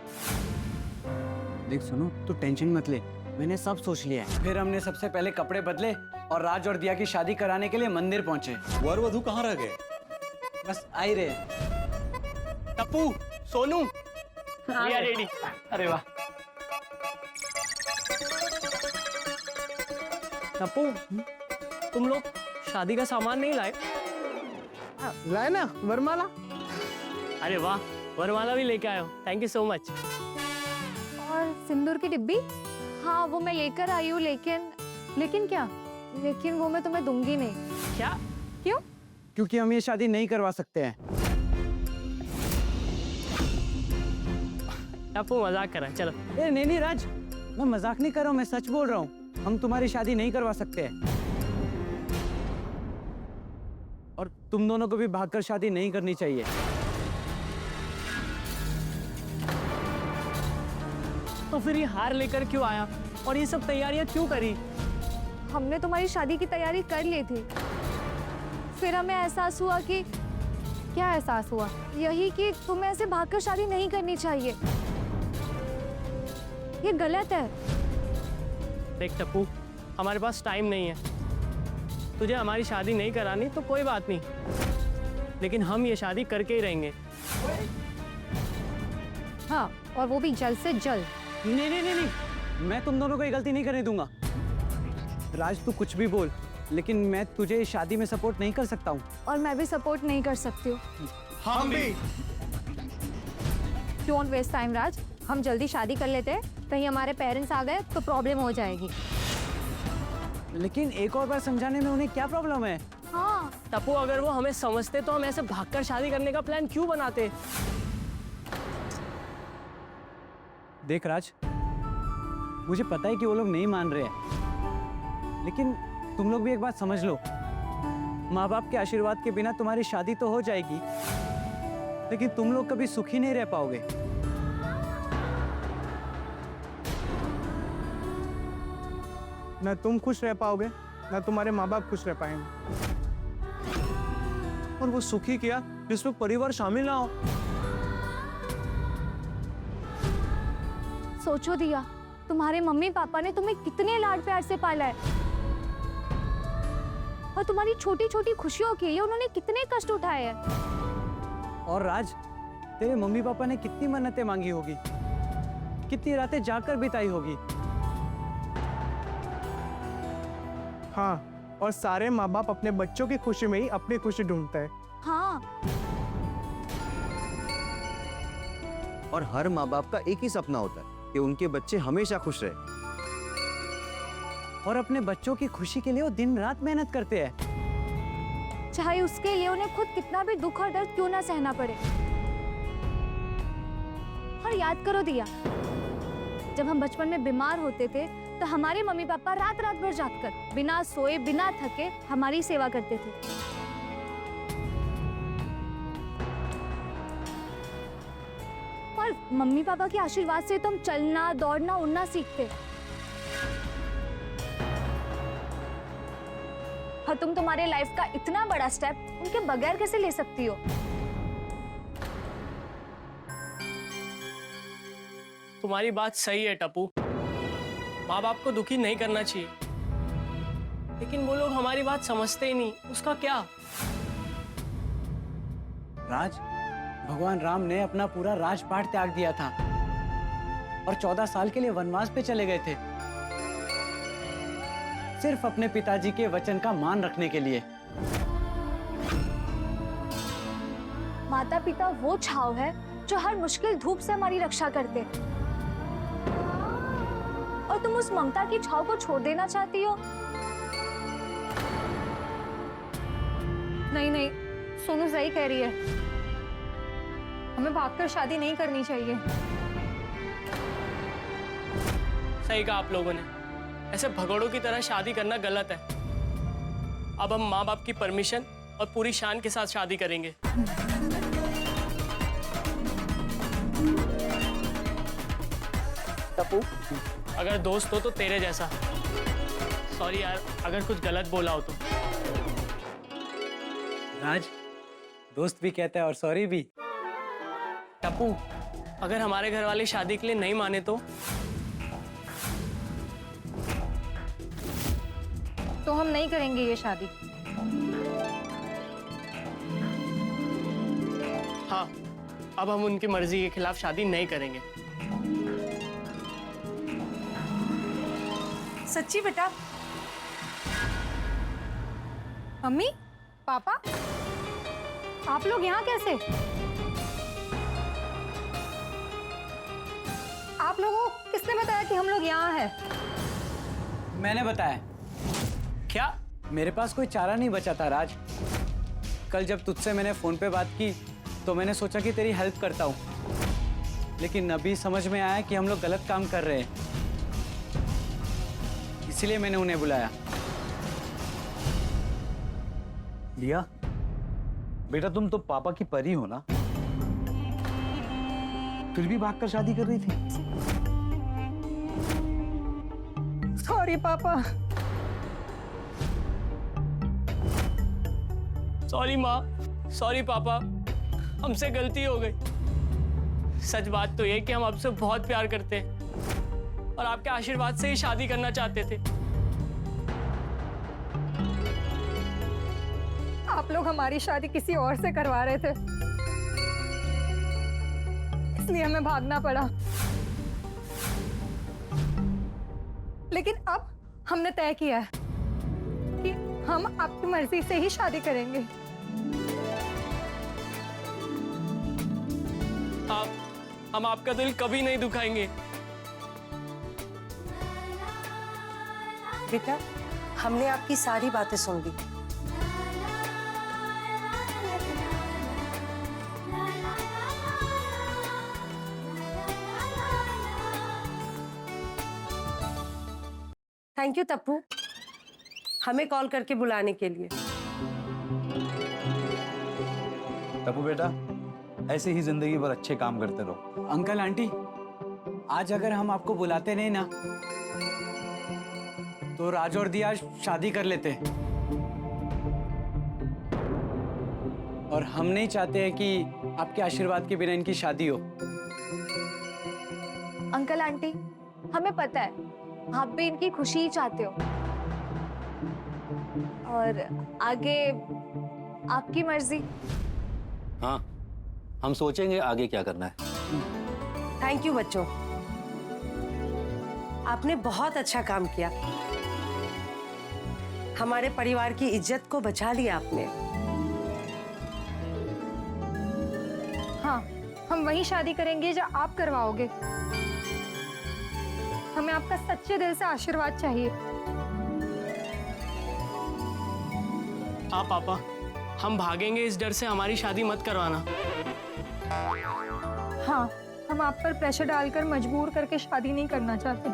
देख सुनो, तू टेंशन मत ले, मैंने सब सोच लिया है। फिर हमने सबसे पहले कपड़े बदले और राज और दिया की शादी कराने के लिए मंदिर पहुंचे। वर वधू कहाँ रह गए? बस आ ही रहे। टप्पू, सोनू, रेडी। अरे वाह। टप्पू, तुम लोग शादी का सामान नहीं लाए? लाए ना वरमाला। अरे वाह, वरमाला भी लेके आए हो, थैंक यू सो मच। और सिंदूर की डिब्बी? हाँ वो मैं लेकर आई हूँ, लेकिन क्या? लेकिन वो मैं तुम्हें दूंगी नहीं। क्या? क्यों? क्योंकि हम ये शादी नहीं करवा सकते हैं। टप्पू मजाक कर रहा है, चलो। नहीं राज, मैं मजाक नहीं कर रहा हूँ, मैं सच बोल रहा हूँ। हम तुम्हारी शादी नहीं करवा सकते हैं। और तुम दोनों को भी भागकर शादी नहीं करनी चाहिए। तो फिर ये हार लेकर क्यों आया और ये सब तैयारियां क्यों करी? हमने तुम्हारी शादी की तैयारी कर ली थी, फिर हमें एहसास हुआ कि क्या एहसास हुआ? यही कि तुम्हें ऐसे भागकर शादी नहीं करनी चाहिए, ये गलत है। देख टप्पू, हमारे पास टाइम नहीं है, तुझे हमारी शादी नहीं करानी तो कोई बात नहीं, लेकिन हम ये शादी करके ही रहेंगे। हाँ, और वो भी जल्द से जल्द। नहीं, मैं तुम दोनों को ये गलती नहीं करने दूंगा। राज तू कुछ भी बोल, लेकिन मैं तुझे इस शादी में सपोर्ट नहीं कर सकता हूँ। और मैं भी सपोर्ट नहीं कर सकती हूँ। हम भी। डोंट वेस्ट टाइम राज, हम जल्दी शादी कर लेते हैं, कहीं हमारे पेरेंट्स आ गए तो प्रॉब्लम हो जाएगी। लेकिन एक और बार समझाने में उन्हें क्या प्रॉब्लम है? हाँ टप्पू, अगर वो हमें समझते तो हम ऐसे भागकर शादी करने का प्लान क्यों बनाते? देख राज, मुझे पता है कि वो लोग नहीं मान रहे हैं, लेकिन तुम लोग भी एक बात समझ लो, माँ बाप के आशीर्वाद के बिना तुम्हारी शादी तो हो जाएगी, लेकिन तुम लोग कभी सुखी नहीं रह पाओगे। ना तुम खुश रह पाओगे, ना तुम्हारे माँ बाप खुश रह पाएंगे। और वो सुखी किया जिसमें परिवार शामिल ना हो। सोचो दिया, तुम्हारे मम्मी पापा ने तुम्हें कितने लाड प्यार से पाला है, और तुम्हारी छोटी छोटी खुशियों के लिए उन्होंने कितने कष्ट उठाए हैं। और राज, तेरे मम्मी पापा ने कितनी मन्नतें मांगी होगी, कितनी रातें जाकर बिताई होगी। हाँ, और सारे माँ बाप अपने बच्चों की खुशी में ही अपनी खुशी ढूंढते हैं। हाँ, और हर माँ बाप का एक ही सपना होता है कि उनके बच्चे हमेशा खुश रहे। और अपने बच्चों की खुशी के लिए वो दिन रात मेहनत करते हैं, चाहे उसके लिए उन्हें खुद कितना भी दुख और दर्द क्यों ना सहना पड़े। और याद करो दिया, जब हम बचपन में बीमार होते थे तो हमारे मम्मी पापा रात रात भर जागकर बिना सोए बिना थके हमारी सेवा करते थे। और मम्मी पापा के आशीर्वाद से तुम चलना, दौड़ना, उड़ना सीखते। और तुम तुम्हारे लाइफ का इतना बड़ा स्टेप उनके बगैर कैसे ले सकती हो? तुम्हारी बात सही है टप्पू, माँ बाप को दुखी नहीं करना चाहिए, लेकिन वो लोग हमारी बात समझते ही नहीं, उसका क्या? राज, भगवान राम ने अपना पूरा राजपाट त्याग दिया था और 14 साल के लिए वनवास पे चले गए थे, सिर्फ अपने पिताजी के वचन का मान रखने के लिए। माता पिता वो छाव है जो हर मुश्किल धूप से हमारी रक्षा करते हैं। और तुम उस ममता की छाव को छोड़ देना चाहती हो? नहीं नहीं, सोनू सही कह रही है, हमें भागकर शादी नहीं करनी चाहिए। सही कहा आप लोगों ने, ऐसे भगोड़ों की तरह शादी करना गलत है। अब हम माँ बाप की परमिशन और पूरी शान के साथ शादी करेंगे। टप्पू, अगर दोस्त हो तो तेरे जैसा। सॉरी यार अगर कुछ गलत बोला हो तो। राज, दोस्त भी कहता है और सॉरी भी। टप्पू, अगर हमारे घर वाले शादी के लिए नहीं माने तो हम नहीं करेंगे ये शादी। हाँ, अब हम उनकी मर्जी के खिलाफ शादी नहीं करेंगे। सच्ची बेटा? मम्मी, पापा, आप लोग यहाँ कैसे? आप लोगों को किसने बताया कि हम लोग यहाँ हैं? मैंने बताया। क्या? मेरे पास कोई चारा नहीं बचा था राज। कल जब तुझसे मैंने फोन पे बात की तो मैंने सोचा कि तेरी हेल्प करता हूँ, लेकिन अभी समझ में आया कि हम लोग गलत काम कर रहे हैं, इसलिए मैंने उन्हें बुलाया। दिया, बेटा तुम तो पापा की परी हो ना, फिर भी भागकर शादी कर रही थी। सॉरी पापा। सॉरी माँ, सॉरी पापा, हमसे गलती हो गई। सच बात तो ये कि हम आपसे बहुत प्यार करते हैं और आपके आशीर्वाद से ही शादी करना चाहते थे। आप लोग हमारी शादी किसी और से करवा रहे थे, इसलिए हमें भागना पड़ा। लेकिन अब हमने तय किया है कि हम आपकी मर्जी से ही शादी करेंगे। हम आपका दिल कभी नहीं दुखाएंगे। बेटा, हमने आपकी सारी बातें सुन ली। थैंक यू टप्पू, हमें कॉल करके बुलाने के लिए। टप्पू बेटा, ऐसे ही जिंदगी भर अच्छे काम करते रहो। अंकल आंटी, आज अगर हम आपको बुलाते नहीं ना तो राज और दिया शादी कर लेते। और हम नहीं चाहते हैं कि आपके आशीर्वाद के बिना इनकी शादी हो। अंकल आंटी, हमें पता है आप भी इनकी खुशी ही चाहते हो, और आगे आपकी मर्जी। हाँ, हम सोचेंगे आगे क्या करना है। थैंक यू बच्चों, आपने बहुत अच्छा काम किया। हमारे परिवार की इज्जत को बचा लिया आपने। हाँ, हम वही शादी करेंगे जो आप करवाओगे। हमें आपका सच्चे दिल से आशीर्वाद चाहिए। हाँ पापा, हम भागेंगे इस डर से हमारी शादी मत करवाना। हाँ, हम आप पर प्रेशर डालकर मजबूर करके शादी नहीं करना चाहते।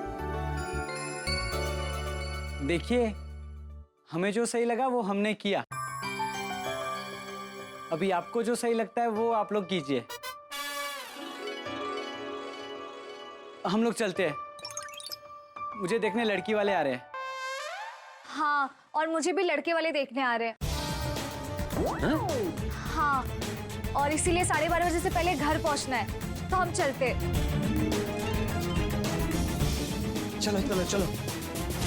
देखिए, हमें जो सही लगा वो हमने किया। अभी आपको जो सही लगता है वो आप लोग कीजिए। हम लोग चलते हैं, मुझे देखने लड़की वाले आ रहे हैं। हाँ, और मुझे भी लड़के वाले देखने आ रहे हैं। हाँ, और इसीलिए 12:30 बजे से पहले घर पहुंचना है, तो हम चलते। चलो चलो चलो।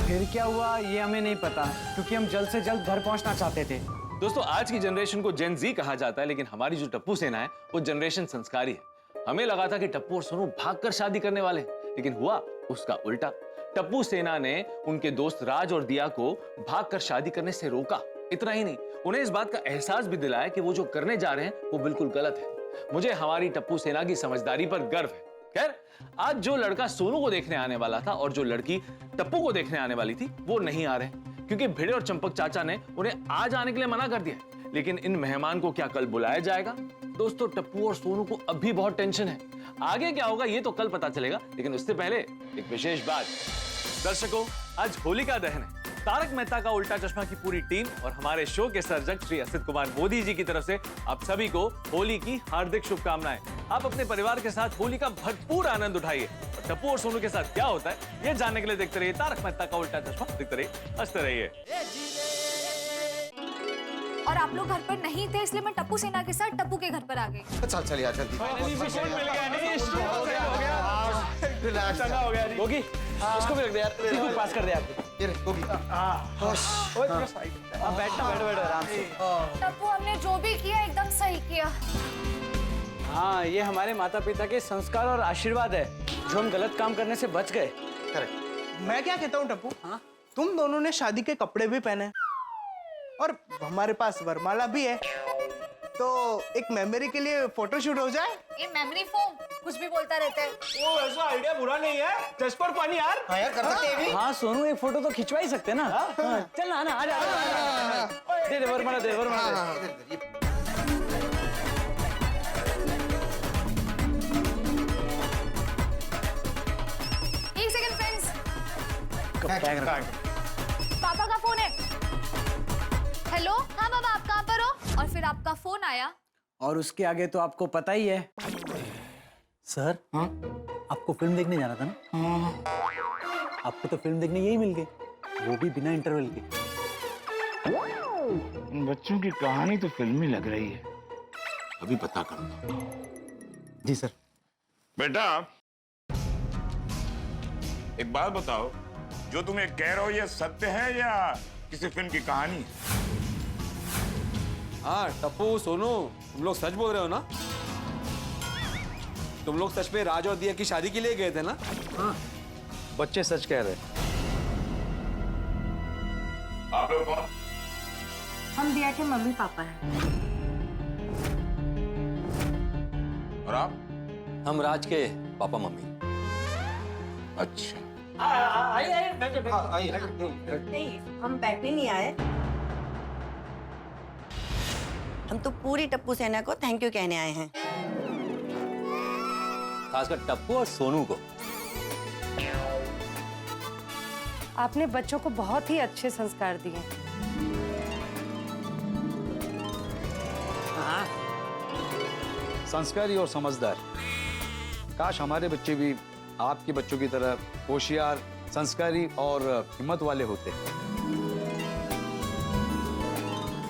फिर क्या हुआ ये हमें नहीं पता, क्योंकि हम जल्द से जल्द घर पहुंचना चाहते थे। दोस्तों, आज की जनरेशन को जेन जी कहा जाता है, लेकिन हमारी जो टप्पू सेना है वो जनरेशन संस्कारी है। हमें लगा था कि टप्पू और सोनू भागकर शादी करने वाले हैं, लेकिन हुआ उसका उल्टा। टप्पू सेना ने उनके दोस्त राज और दिया को भागकर शादी करने से रोका। इतना ही नहीं, उन्हें इस बात का एहसास भी दिलाया कि वो जो करने जा रहे हैं वो बिल्कुल गलत है। मुझे हमारी टप्पू सेना की समझदारी पर गर्व है। खैर, आज जो लड़का सोनू को देखने आने वाला था और जो लड़की टप्पू को देखने आने वाली थी वो नहीं आ रहे, क्योंकि भिड़े और चंपक चाचा ने उन्हें आज आने के लिए मना कर दिया। लेकिन इन मेहमान को क्या कल बुलाया जाएगा? दोस्तों, टप्पू और सोनू को अब भी बहुत टेंशन है। आगे क्या होगा ये तो कल पता चलेगा, लेकिन उससे पहले एक विशेष बात। दर्शकों, आज होलिका दहन है। तारक मेहता का उल्टा चश्मा की पूरी टीम और हमारे शो के सर्जक श्री असित कुमार मोदी जी की तरफ से आप सभी को होली की हार्दिक शुभकामनाएं। आप अपने परिवार के साथ होली का भरपूर आनंद उठाइए। टप्पू और सोनू के साथ क्या होता है ये जानने के लिए देखते रहिए तारक मेहता का उल्टा चश्मा। देखते रहिए, हंसते रहिए। और आप लोग घर पर नहीं थे, इसलिए मैं टप्पू सेना के साथ टप्पू के घर पर आ गई। चल चल यार जल्दी। गोगी, इसको भी रख दे यार, इसको पास कर दे यार। ये रे गोगी। बैठो आराम से। टप्पू, हमने जो भी किया एकदम सही किया। हाँ, ये हमारे माता पिता के संस्कार और आशीर्वाद है जो हम गलत काम करने से बच गए। करेक्ट। मैं क्या कहता हूँ टप्पू, तुम दोनों ने शादी के कपड़े भी पहने और हमारे पास वरमाला भी है, तो एक मेमोरी के लिए फोटोशूट हो जाए। ये मेमोरी फोम कुछ भी बोलता रहता है। वो ऐसा आइडिया बुरा नहीं है, जस्ट फॉर फनी यार। हाँ यार, कर सकते हैं भी। हाँ सोनू, एक फोटो तो खिंचवा ही सकते हैं ना। चल ना, आ जा। दे दे वरमाला, दे वरमाला दे। एक सेकंड फ्रेंड्स, पापा का फोन है। हेलो, हाँ बाबा, आप कहाँ पर हो? और फिर आपका फोन आया। और उसके आगे तो आपको पता ही है। सर, हाँ? आपको फिल्म देखने जाना था ना? आपको तो फिल्म देखने यही मिल गई, वो भी बिना इंटरवल के। बच्चों की कहानी तो फिल्मी लग रही है, अभी पता करता हूं। जी सर। बेटा, एक बात बताओ, जो तुम्हें कह रहे हो ये सत्य है या किसी फिल्म की कहानी है? हाँ टप्पू, सोनू, तुम लोग सच बोल रहे हो ना? तुम लोग सच में राज और दिया की शादी के लिए गए थे ना? हाँ, बच्चे सच कह रहे। आप लोग कौन? हम दिया के मम्मी पापा हैं। और आप? हम राज के पापा मम्मी। अच्छा, नहीं, हम बैठने नहीं आए। हम तो पूरी टप्पू सेना को थैंक यू कहने आए हैं। खासकर टप्पू और सोनू को। आपने बच्चों को बहुत ही अच्छे संस्कार दिए। संस्कारी और समझदार। काश हमारे बच्चे भी आपके बच्चों की तरह होशियार, संस्कारी और हिम्मत वाले होते।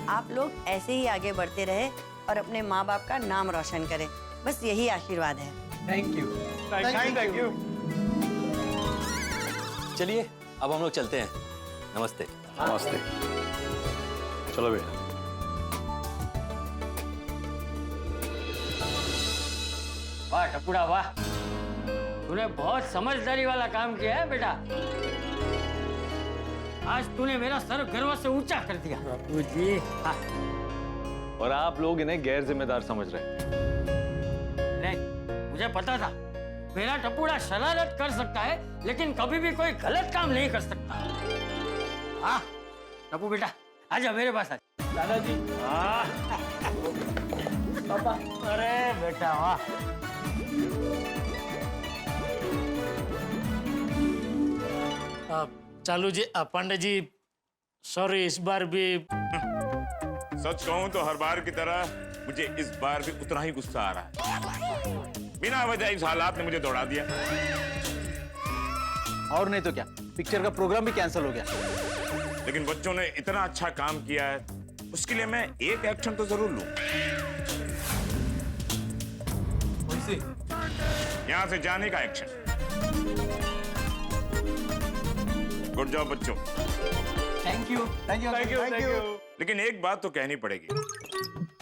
आप लोग ऐसे ही आगे बढ़ते रहे और अपने माँ बाप का नाम रोशन करें, बस यही आशीर्वाद है। Thank you. Thank you. चलिए अब हम लोग चलते हैं। नमस्ते। नमस्ते। चलो बेटा। वाह टपुड़ा वाह, तूने बहुत समझदारी वाला काम किया है बेटा। आज तूने मेरा सर गर्व से ऊंचा कर दिया। बापू जी। हाँ। और आप लोग इन्हें गैर जिम्मेदार समझ रहे हैं। नहीं, मुझे पता था मेरा टपुड़ा शरारत कर सकता है, लेकिन कभी भी कोई गलत काम नहीं कर सकता। हाँ टप्पू बेटा, आजा मेरे पास आ। दादाजी। पापा। अरे बेटा वाह। चालू जी, पांडे जी, सॉरी, इस बार भी। सच कहूं तो हर बार की तरह मुझे इस बार भी उतना ही गुस्सा आ रहा है। बिना वजह इस हालात ने मुझे दौड़ा दिया। और नहीं तो क्या, पिक्चर का प्रोग्राम भी कैंसिल हो गया। लेकिन बच्चों ने इतना अच्छा काम किया है, उसके लिए मैं एक एक्शन तो जरूर लूं। यहां से जाने का एक्शन। गुड जॉब बच्चों। Thank you. Thank you. Thank you. Thank you. लेकिन एक बात तो कहनी पड़ेगी,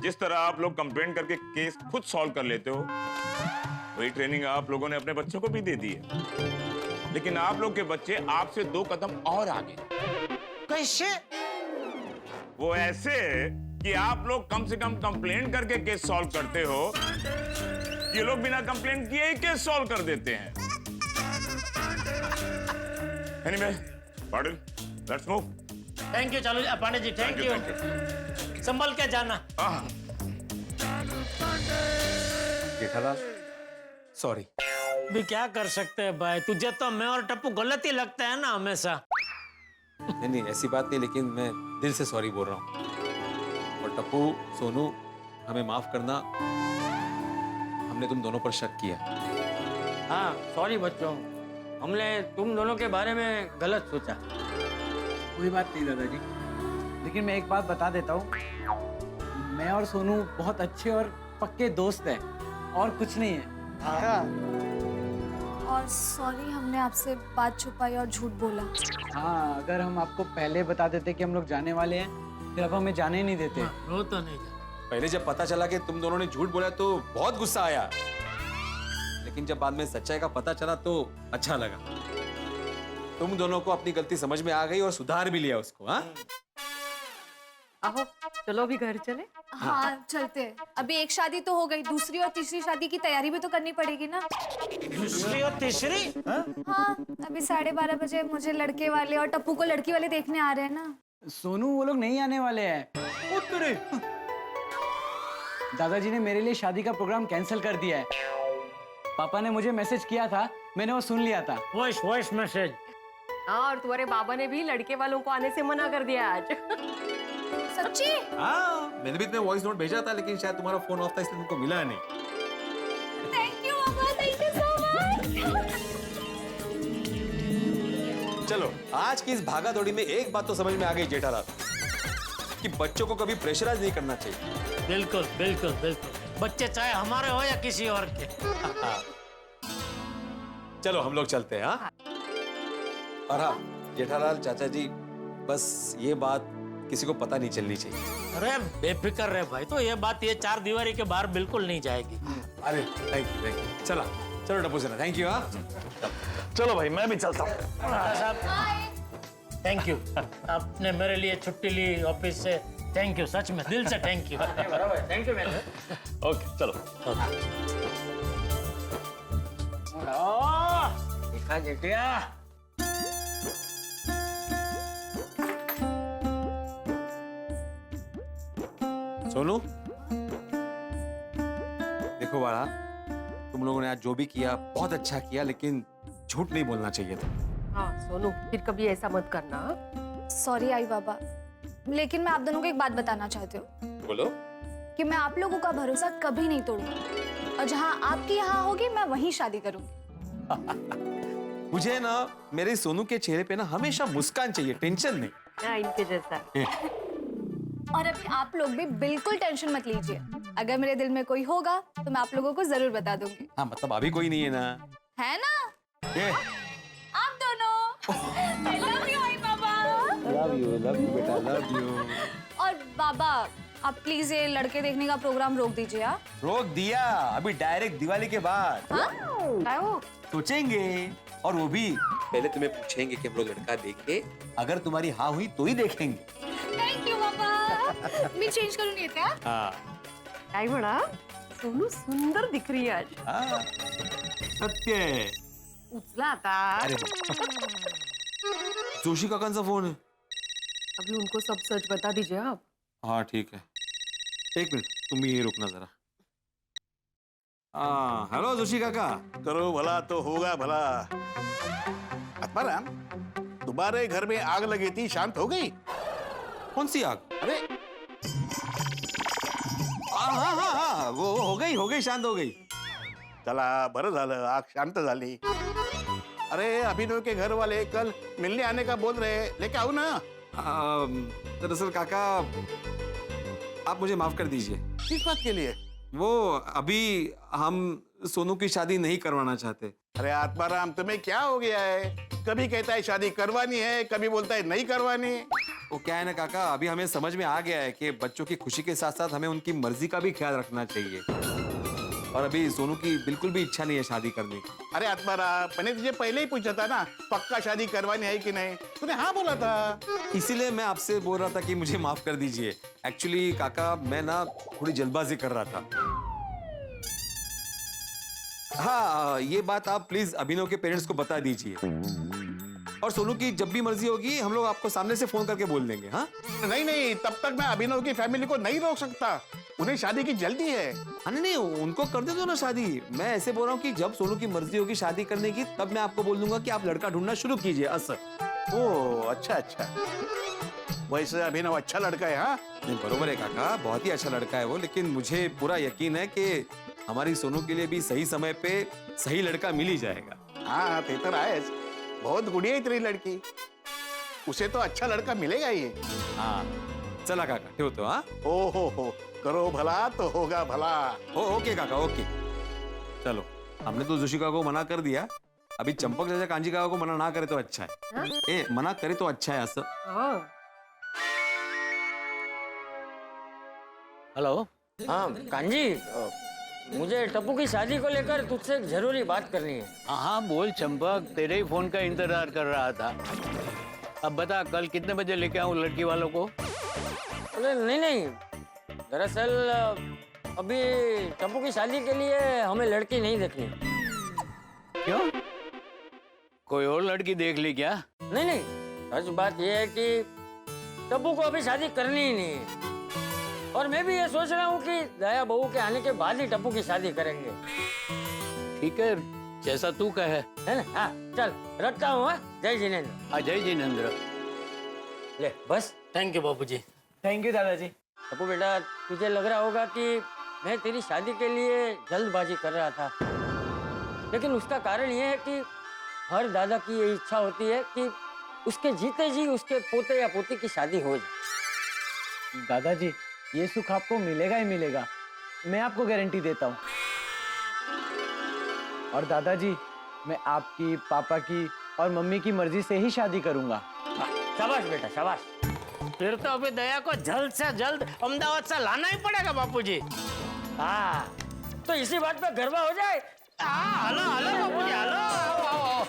जिस तरह आप लोग कंप्लेन करके केस खुद सॉल्व कर लेते हो, वही ट्रेनिंग आप लोगों ने अपने बच्चों को भी दे दी है। लेकिन आप लोग के बच्चे आपसे 2 कदम और आगे। कैसे? वो ऐसे कि आप लोग कम से कम कंप्लेन करके केस सॉल्व करते हो, ये लोग बिना कंप्लेंट किए ही केस सॉल्व कर देते हैं। Anyway, Patil, let's move. Thank you चालू पांडे जी, थैंक यू। संभल के जाना। जेठालाल, सॉरी। भी क्या कर सकते हैं भाई, तुझे तो मैं और टप्पू गलत ही लगता है ना हमेशा। नहीं, ऐसी बात नहीं, लेकिन मैं दिल से सॉरी बोल रहा हूँ। और टप्पू, सोनू, हमें माफ करना, हमने तुम दोनों पर शक किया। हाँ सॉरी बच्चों, हमने तुम दोनों के बारे में गलत सोचा। कोई बात नहीं दादाजी, लेकिन मैं एक बात बता देता हूँ, मैं और सोनू बहुत अच्छे और पक्के दोस्त हैं, और कुछ नहीं है। और सॉरी हमने आपसे बात छुपाई और झूठ बोला। हाँ, अगर हम आपको पहले बता देते कि हम लोग जाने वाले हैं, फिर अब हमें जाने नहीं देते। वो तो नहीं। पहले जब पता चला कि तुम दोनों ने झूठ बोला तो बहुत गुस्सा आया, लेकिन जब बाद में सच्चाई का पता चला तो अच्छा लगा। तुम दोनों को अपनी गलती समझ में आ गई और सुधार भी लिया उसको। हाँ, आओ चलो अभी घर चले। हाँ चलते हैं। अभी एक शादी तो हो गई, दूसरी और तीसरी शादी की तैयारी भी तो करनी पड़ेगी ना। दूसरी और तीसरी? हाँ, अभी 12:30 बजे मुझे लड़के वाले और टप्पू को लड़की वाले देखने आ रहे हैं ना। सोनू, वो लोग नहीं आने वाले हैं। दादाजी ने मेरे लिए शादी का प्रोग्राम कैंसिल कर दिया है। पापा ने मुझे मैसेज किया था, मैंने वो सुन लिया था। Voice message. हाँ, और तुम्हारे बाबा ने भी लड़के वालों को आने से मना कर दिया आज। सच्ची? हाँ, मैंने भी तुम्हें वॉइस नोट भेजा था, लेकिन शायद तुम्हारा फोन ऑफ था इसलिए तुमको मिला नहीं। थैंक यू पापा, थैंक यू सो मच। चलो, आज की इस भागा दौड़ी में एक बात तो समझ में आ गई जेठालाल, कि बच्चों को कभी प्रेशराइज नहीं करना चाहिए। बिल्कुल बिल्कुल बिल्कुल, बच्चे चाहे हमारे हो या किसी और के। चलो हम लोग चलते हैं। हाँ, और हाँ जेठालाल चाचा जी, बस ये बात किसी को पता नहीं चलनी चाहिए। अरे बेफिक्र रहे भाई, तो ये बात ये 4 दीवारी के बाहर बिल्कुल नहीं जाएगी। अरे थैंक यू। चलो टप्पू सेना, थैंक यू। हाँ, चलो भाई, मैं भी चलता हूँ। थैंक यू, आपने मेरे लिए छुट्टी ली ऑफिस से। थैंक यू, सच में दिल से thank you. Thank you madam. Okay चलो। देखा जेठिया, सोनू, देखो बाड़ा, तुम लोगों ने आज जो भी किया बहुत अच्छा किया, लेकिन झूठ नहीं बोलना चाहिए था। हाँ सोनू, फिर कभी ऐसा मत करना। सॉरी आई बाबा, लेकिन मैं आप दोनों को एक बात बताना चाहती हूँ। बोलो। कि मैं आप लोगों का भरोसा कभी नहीं तोड़ूंगी, और जहाँ आपकी यहाँ होगी मैं वहीं शादी करूंगी। मुझे ना मेरे सोनू के चेहरे पे ना हमेशा मुस्कान चाहिए, टेंशन नहीं। हाँ, इनके जैसा। और अभी आप लोग भी बिल्कुल टेंशन मत लीजिए, अगर मेरे दिल में कोई होगा तो मैं आप लोगों को जरूर बता दूंगी। हाँ, मतलब अभी कोई नहीं है ना? है ना? ये आप दोनों। I love you, I Baba. Love you बेटा, लव यू। और बाबा, आप प्लीज ये लड़के देखने का प्रोग्राम रोक दीजिए। हाँ, रोक दिया, अभी डायरेक्ट दिवाली के बाद। हाँ? सोचेंगे, और वो भी पहले तुम्हें पूछेंगे कि हम लोग लड़का देखे, अगर तुम्हारी हाँ हुई तो ही देखेंगे। Thank you Baba. Me change करून येते। हाँ, काय म्हणा, सोनू सुंदर दिख रही है आज। हाँ, सत्य है। उचला आता। अरे जोशी काकांचा फोन है। अभी उनको सब सच बता दीजिए आप। हाँ ठीक है, एक मिनट, तुम भी यही रुकना जरा। हाँ, हेलो जोशी काका। करो भला तो होगा भला। आत्माराम, तुम्हारे घर में आग लगी थी, शांत हो गई? कौन सी आग? अरे हाँ, वो हो गई, शांत हो गई। चला बरं झालं, आग शांत झाली। अरे अभिनव के घर वाले कल मिलने आने का बोल रहे, लेके आओ ना। दरअसल काका, आप मुझे माफ कर दीजिए। किस बात के लिए? वो अभी हम सोनू की शादी नहीं करवाना चाहते। अरे आत्माराम, तुम्हें क्या हो गया है? कभी कहता है शादी करवानी है, कभी बोलता है नहीं करवानी। वो क्या है ना काका, अभी हमें समझ में आ गया है कि बच्चों की खुशी के साथ साथ हमें उनकी मर्जी का भी ख्याल रखना चाहिए, और अभी सोनू की बिल्कुल भी इच्छा नहीं है शादी करने की। अरे आत्माराम, मैंने तुझे पहले ही पूछा था ना, पक्का शादी करवानी है कि नहीं? तूने हाँ बोला था। इसीलिए मैं आपसे बोल रहा था कि मुझे माफ कर दीजिए। एक्चुअली काका, मैं ना थोड़ी जल्दबाजी कर रहा था। हाँ, ये बात आप प्लीज अभिनव के पेरेंट्स को बता दीजिए। और सोनू की जब भी मर्जी होगी हम लोग आपको सामने से फोन करके बोल देंगे। हाँ नहीं नहीं, तब तक मैं अभिनव की फैमिली को नहीं रोक सकता, उन्हें शादी की जल्दी है। नहीं नहीं, उनको कर दे दो ना शादी। मैं ऐसे बोल रहा हूँ कि जब सोनू की मर्जी होगी शादी करने की तब मैं आपको बोल दूंगा कि आप लड़का ढूंढना शुरू कीजिए। असर ओह अच्छा अच्छा, वैसे अभिनव अच्छा लड़का है। हाँ नहीं बरोबर है काका, बहुत ही अच्छा लड़का है वो, लेकिन मुझे पूरा यकीन है कि हमारी सोनू के लिए भी सही समय पे सही लड़का मिल ही जाएगा। हाँ ते तर आहेच, बहुत गुड़िया है तेरी लड़की, उसे तो अच्छा लड़का मिलेगा ही। हाँ चला काका, ठेवतो। हाँ हो, करो भला तो होगा भला। ओके काका ओके। चलो, हमने तो जोशी काका को मना कर दिया, अभी चंपक जैसे कांजी काका को मना ना करे तो अच्छा है। ए मना करे तो अच्छा है। असं हेलो, हाँ कांजी, मुझे टप्पू की शादी को लेकर तुझसे एक जरूरी बात करनी है। हाँ बोल चंपक, तेरे ही फोन का इंतजार कर रहा था। अब बता कल कितने बजे लेके आऊँ लड़की वालों को? अरे नहीं, दरअसल अभी टप्पू की शादी के लिए हमें लड़की नहीं देखनी। क्यों? कोई और लड़की देख ली क्या? नहीं, सच बात यह है कि टप्पू को अभी शादी करनी ही नहीं है, और मैं भी ये सोच रहा हूँ कि दया बहू के आने के बाद ही टप्पू की शादी करेंगे। ठीक है, जैसा तू कहे। है ना? हाँ चल रखता हूँ। जय जिनेंद्र। जय जिनेंद्र। ले बस। थैंक यू बाबूजी। थैंक यू दादाजी। टप्पू बेटा, तुझे लग रहा होगा कि मैं तेरी शादी के लिए जल्दबाजी कर रहा था, लेकिन उसका कारण यह है कि हर दादा की ये इच्छा होती है कि उसके जीते जी उसके पोते या पोती की शादी हो जाए। दादाजी, ये सुख आपको मिलेगा ही मिलेगा, मैं आपको गारंटी देता हूँ। और दादाजी, मैं आपकी, पापा की और मम्मी की मर्जी से ही शादी करूंगा। शाबाश बेटा शाबाश। फिर तो अभी दया को जल्द से जल्द अहमदाबाद से लाना ही पड़ेगा बापूजी। हाँ, तो इसी बात पे गरबा हो जाए। हाँ हेलो बापूजी, हेलो आओ।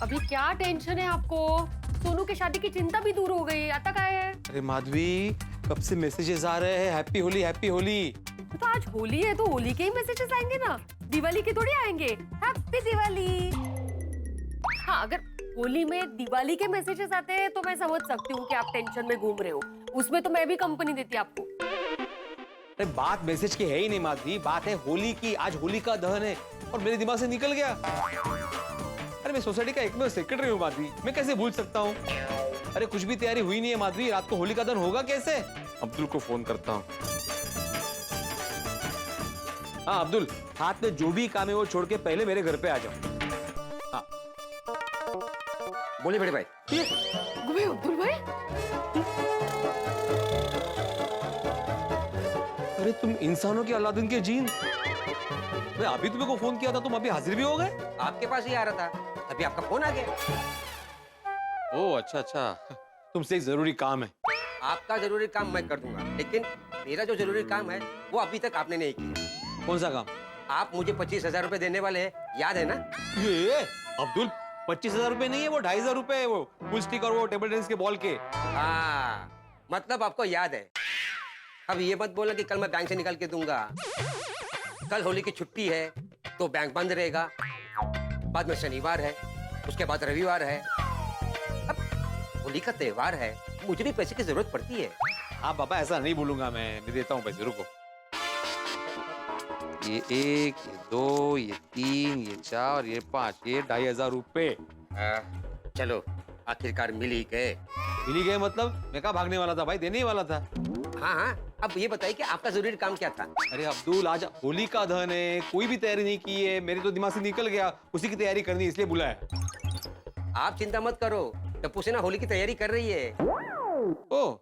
अभी क्या टेंशन है आपको? सोनू की शादी की चिंता भी दूर हो गई। आता क्या है? अरे माधवी, कब से मैसेजेस आ रहे हैं हैप्पी होली हैप्पी होली। तो आज होली है तो होली के ही मैसेजेस आएंगे ना, दिवाली के थोड़ी आएंगे। हैप्पी दिवाली। हाँ, अगर होली में दिवाली के मैसेजेस आते हैं तो मैं समझ सकती हूँ कि आप टेंशन में घूम रहे हो, उसमें तो मैं भी कंपनी देती आपको। अरे बात मैसेज की है ही नहीं माधवी, बात है होली की। आज होली का दहन है और मेरे दिमाग से निकल गया। अरे मैं सोसाइटी का एकमेव सेक्रेटरी हूँ माधवी, मैं कैसे भूल सकता हूँ। अरे कुछ भी तैयारी हुई नहीं है माधवी, रात को होली का दहन होगा कैसे? अब्दुल को फोन करता हूँ। हाँ अब्दुल, हाथ में जो भी काम है वो छोड़ के पहले मेरे घर पे आ जाओ। हाँ बोलिए बड़े भाई। अब्दुल भाई, अरे तुम इंसानों के अलादीन के जीन। मैं अभी तुम्हें को फोन किया था, तुम अभी हाजिर भी हो गए? आपके पास ही आ रहा था, अभी आपका फोन आ गया। ओह अच्छा अच्छा, तुमसे एक जरूरी काम है। आपका जरूरी काम मैं कर दूंगा, लेकिन मेरा जो जरूरी काम है वो अभी तक आपने नहीं किया। कौन सा काम? आप मुझे 25,000 रुपए देने वाले हैं, याद है ना? ये अब्दुल, 25,000 रुपए नहीं है वो, 2,500 रुपए है वो, फुल स्टिक और वो टेबल टेनिस के बॉल के। हाँ, मतलब आपको याद है। अब ये मत बोलना कि कल मैं बैंक से निकाल के दूंगा। कल होली की छुट्टी है तो बैंक बंद रहेगा, बाद में शनिवार है, उसके बाद रविवार है। अब होली का त्योहार है, मुझे भी पैसे की जरूरत पड़ती है। हाँ पापा, ऐसा नहीं बोलूंगा मैं देता हूँ पैसे, रुको। ये 1, ये 2, ये 3, ये 4, ये 5, ये 2,500 रुपए। चलो आखिरकार मिल ही गए। मिल ही गए मतलब? मैं कहाँ भागने वाला था भाई, देने ही वाला था। हाँ हाँ, अब ये बताइए कि आपका जरूरी काम क्या था? अरे अब्दुल, आज होली का दहन है, कोई भी तैयारी नहीं की है, मेरे तो दिमाग से निकल गया, उसी की तैयारी करनी इसलिए बुलाया। आप चिंता मत करो, टप्पू सेना होली की तैयारी कर रही है। ओह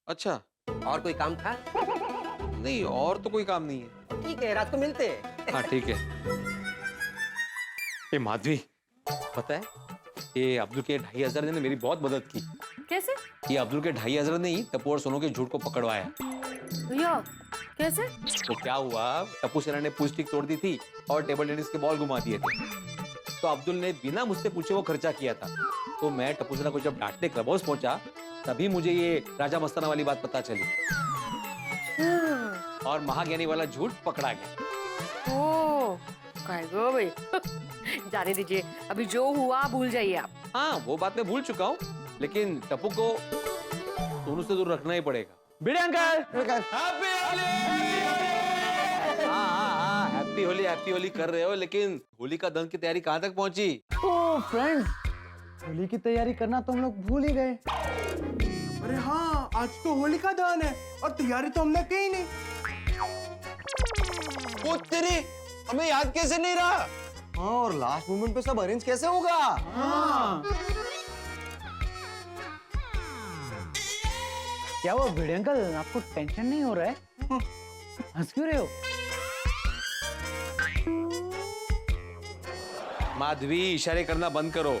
अच्छा, और कोई काम था? नहीं, और तो कोई काम नहीं है। ठीक है, रात को मिलते हैं। हाँ ठीक है। ये माधवी, पता है ये अब्दुल के 2,500 ने मेरी बहुत मदद की। कैसे? ये अब्दुल के 2500 ने ही टप्पू और सोनू के झूठ को पकड़वाया। भैया कैसे? तो क्या हुआ, टप्पू सेना ने पूछ स्टिक तोड़ दी थी और टेबल टेनिस के बॉल घुमा दिए थे। तो अब्दुल ने बिना मुझसे पूछे वो खर्चा किया था। तो मैं टप्पू सेना को जब डांटने क्लब हाउस पहुंचा तभी मुझे ये राजा मस्ताना वाली बात पता चली और महाज्ञानी वाला झूठ पकड़ा गया। ओ काय गो भाई जाने दीजिए, अभी जो हुआ भूल जाइए आप। हाँ वो बात मैं भूल चुका हूँ, लेकिन टप्पू को सोनू से दूर रखना ही पड़ेगा। भिड़े अंकल हैप्पी होली कर रहे हो, लेकिन होली का दहन की तैयारी कहाँ तक पहुंची? ओ फ्रेंड्स, होली की तैयारी करना तो हम लोग भूल ही गए। अरे हाँ, आज तो होली का दहन है और तैयारी तो हमने की ही नहीं। वो तेरी, हमें याद कैसे नहीं रहा? हाँ, और लास्ट मोमेंट पे सब अरेंज कैसे होगा? हाँ। क्या हुआ भिड़े अंकल, आपको टेंशन नहीं हो रहा है? हंस क्यों रहे हो? माधवी इशारे करना बंद करो।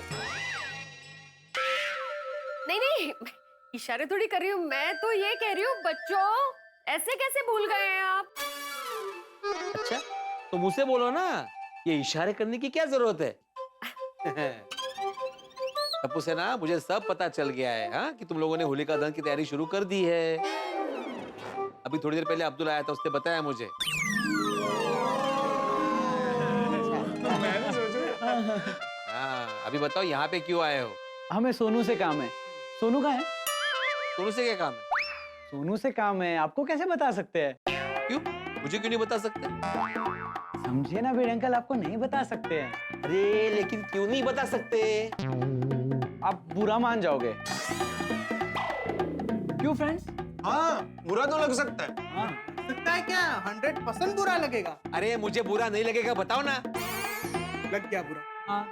नहीं इशारे थोड़ी कर रही हूँ, मैं तो ये कह रही हूँ बच्चों ऐसे कैसे भूल गए हैं आप? अच्छा तो मुझसे बोलो ना, ये इशारे करने की क्या जरूरत है? टप्पू सेना, मुझे सब पता चल गया है हाँ कि तुम लोगों ने होलिका दहन की तैयारी शुरू कर दी है। अभी थोड़ी देर पहले अब्दुल आया था, उसने बताया मुझे। हाँ अभी बताओ यहाँ पे क्यों आए हो? हमें सोनू से काम है। सोनू का है? सोनू से क्या काम है? सोनू से काम है, आपको कैसे बता सकते हैं? क्यों, मुझे क्यों नहीं बता सकते? समझिए ना भिड़े अंकल, आपको नहीं बता सकते हैं। अरे लेकिन क्यों नहीं बता सकते? आप बुरा मान जाओगे। क्यों फ्रेंड्स? हाँ, बुरा तो लग सकता है। हाँ। सकता है क्या? 100% बुरा लगेगा। अरे मुझे बुरा नहीं लगेगा, बताओ ना। लग गया बुरा। हाँ।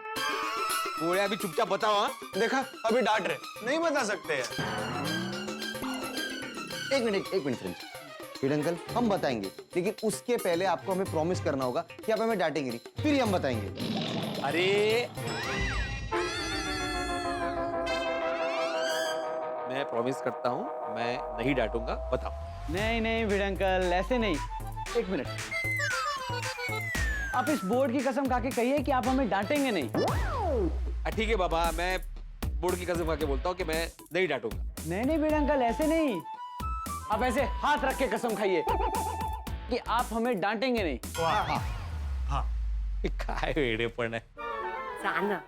पूरे अभी चुपचाप बताओ। हाँ देखा, अभी डांट रहे, नहीं बता सकते हैं। एक मिनट फ्रेंड्स, भिड़े अंकल हम बताएंगे, लेकिन उसके पहले आपको हमें प्रॉमिस करना होगा कि आप हमें डांटेंगे नहीं, फिर ही हम बताएंगे। अरे मैं प्रॉमिस करता हूँ, मैं नहीं डांटूंगा, बताओ। नहीं भिड़े अंकल, ऐसे नहीं। एक मिनट, आप इस बोर्ड की कसम खा के कहिए कि आप हमें डांटेंगे नहीं। ठीक है बाबा, मैं बोर्ड की कसम खा के बोलता हूँ कि मैं नहीं डांटूंगा। नहीं भिड़े अंकल, ऐसे नहीं। आप ऐसे हाथ रख के कसम खाइए कि आप हमें डांटेंगे नहीं। हाँ काय वेडेपण है। जाना।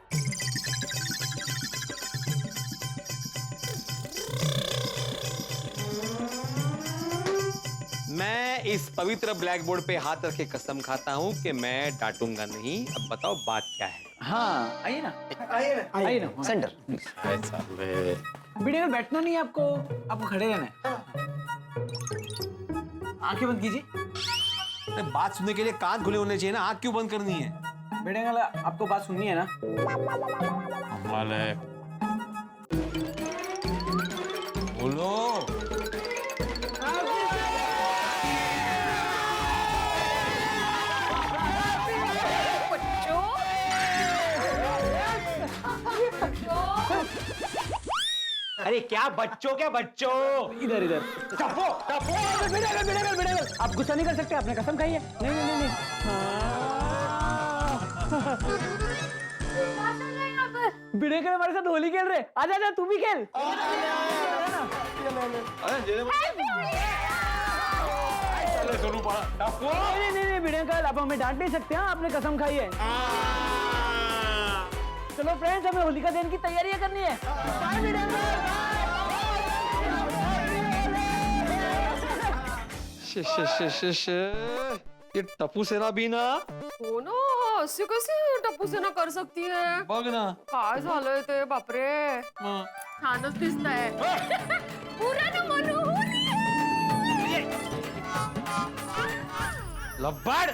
मैं इस पवित्र ब्लैक बोर्ड पे हाथ रख के कसम खाता हूँ कि मैं डांटूंगा नहीं। अब बताओ बात क्या है? हाँ आइए ना, आइए ना सेंटर। भिड़े अंकल बैठना नहीं है आपको खड़े रहना है। आंखें बंद कीजिए। अरे बात सुनने के लिए कान खुले होने चाहिए ना, आंख क्यों बंद करनी है? भिड़े अंकल आपको बात सुननी है ना? बोलो। अरे क्या बच्चों इधर टप्पू आप गुस्सा नहीं कर सकते, आपने कसम खाई है। नहीं भिड़े अंकल हमारे साथ होली खेल रहे, आजा तू भी खेल। नहीं भिड़े अंकल, आप हमें डांट नहीं सकते। हाँ आपने कसम खाई है। चलो फ्रेंड्स, हमें होलिका दहन की तैयारियां करनी है। बाय भिड़े अंकल। ये टप्पू सेना भी ना हो ना, असे कसे टप्पू सेना कर सकती है? बघ ना काय झालंय ते, बापरे छानच दिसतंय। पुरा ना मनोहरी लब्बाड।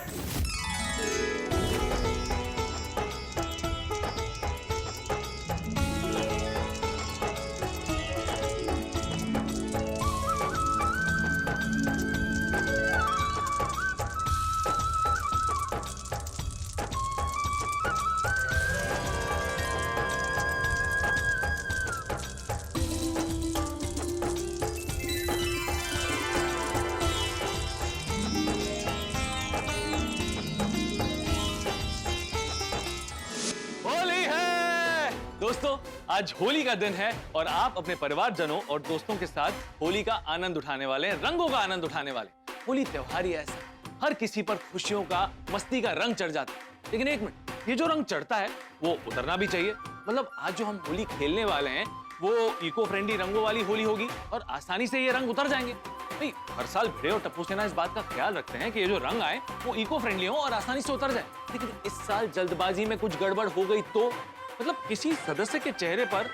दोस्तों, आज होली का दिन है और आप अपने परिवारजनों और दोस्तों के साथ होली का आनंद उठाने वाले हैं, रंगों का आनंद उठाने वाले। होली त्योहार ही ऐसा, हर किसी पर खुशियों का, मस्ती का रंग चढ़ जाता है। लेकिन एक मिनट, ये जो रंग चढ़ता है वो उतरना भी चाहिए। मतलब आज जो हम होली खेलने वाले हैं वो इको फ्रेंडली रंगों वाली होली होगी और आसानी से ये रंग उतर जाएंगे। भाई हर साल भिड़े और टप्पू सेना इस बात का ख्याल रखते हैं कि ये जो रंग आए वो इको फ्रेंडली हो और आसानी से उतर जाए। लेकिन इस साल जल्दबाजी में कुछ गड़बड़ हो गई तो, मतलब किसी सदस्य के चेहरे पर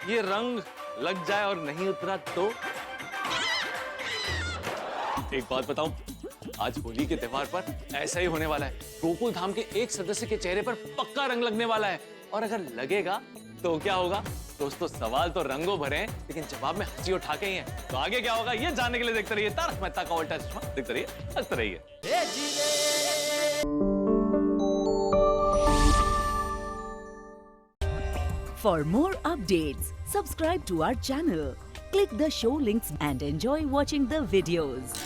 ये रंग लग जाए और नहीं उतरा तो। एक बात बताऊं, आज होली के त्योहार पर ऐसा ही होने वाला है। गोकुल धाम के एक सदस्य के चेहरे पर पक्का रंग लगने वाला है और अगर लगेगा तो क्या होगा? दोस्तों, सवाल तो रंगों भरे हैं लेकिन जवाब में हंसी और ठाके ही हैं। तो आगे क्या होगा ये जानने के लिए देखते रहिए तारक मेहता का उल्टा चश्मा। देखते रहिए, हंसते रहिए। For more updates, subscribe to our channel, click the show links and enjoy watching the videos.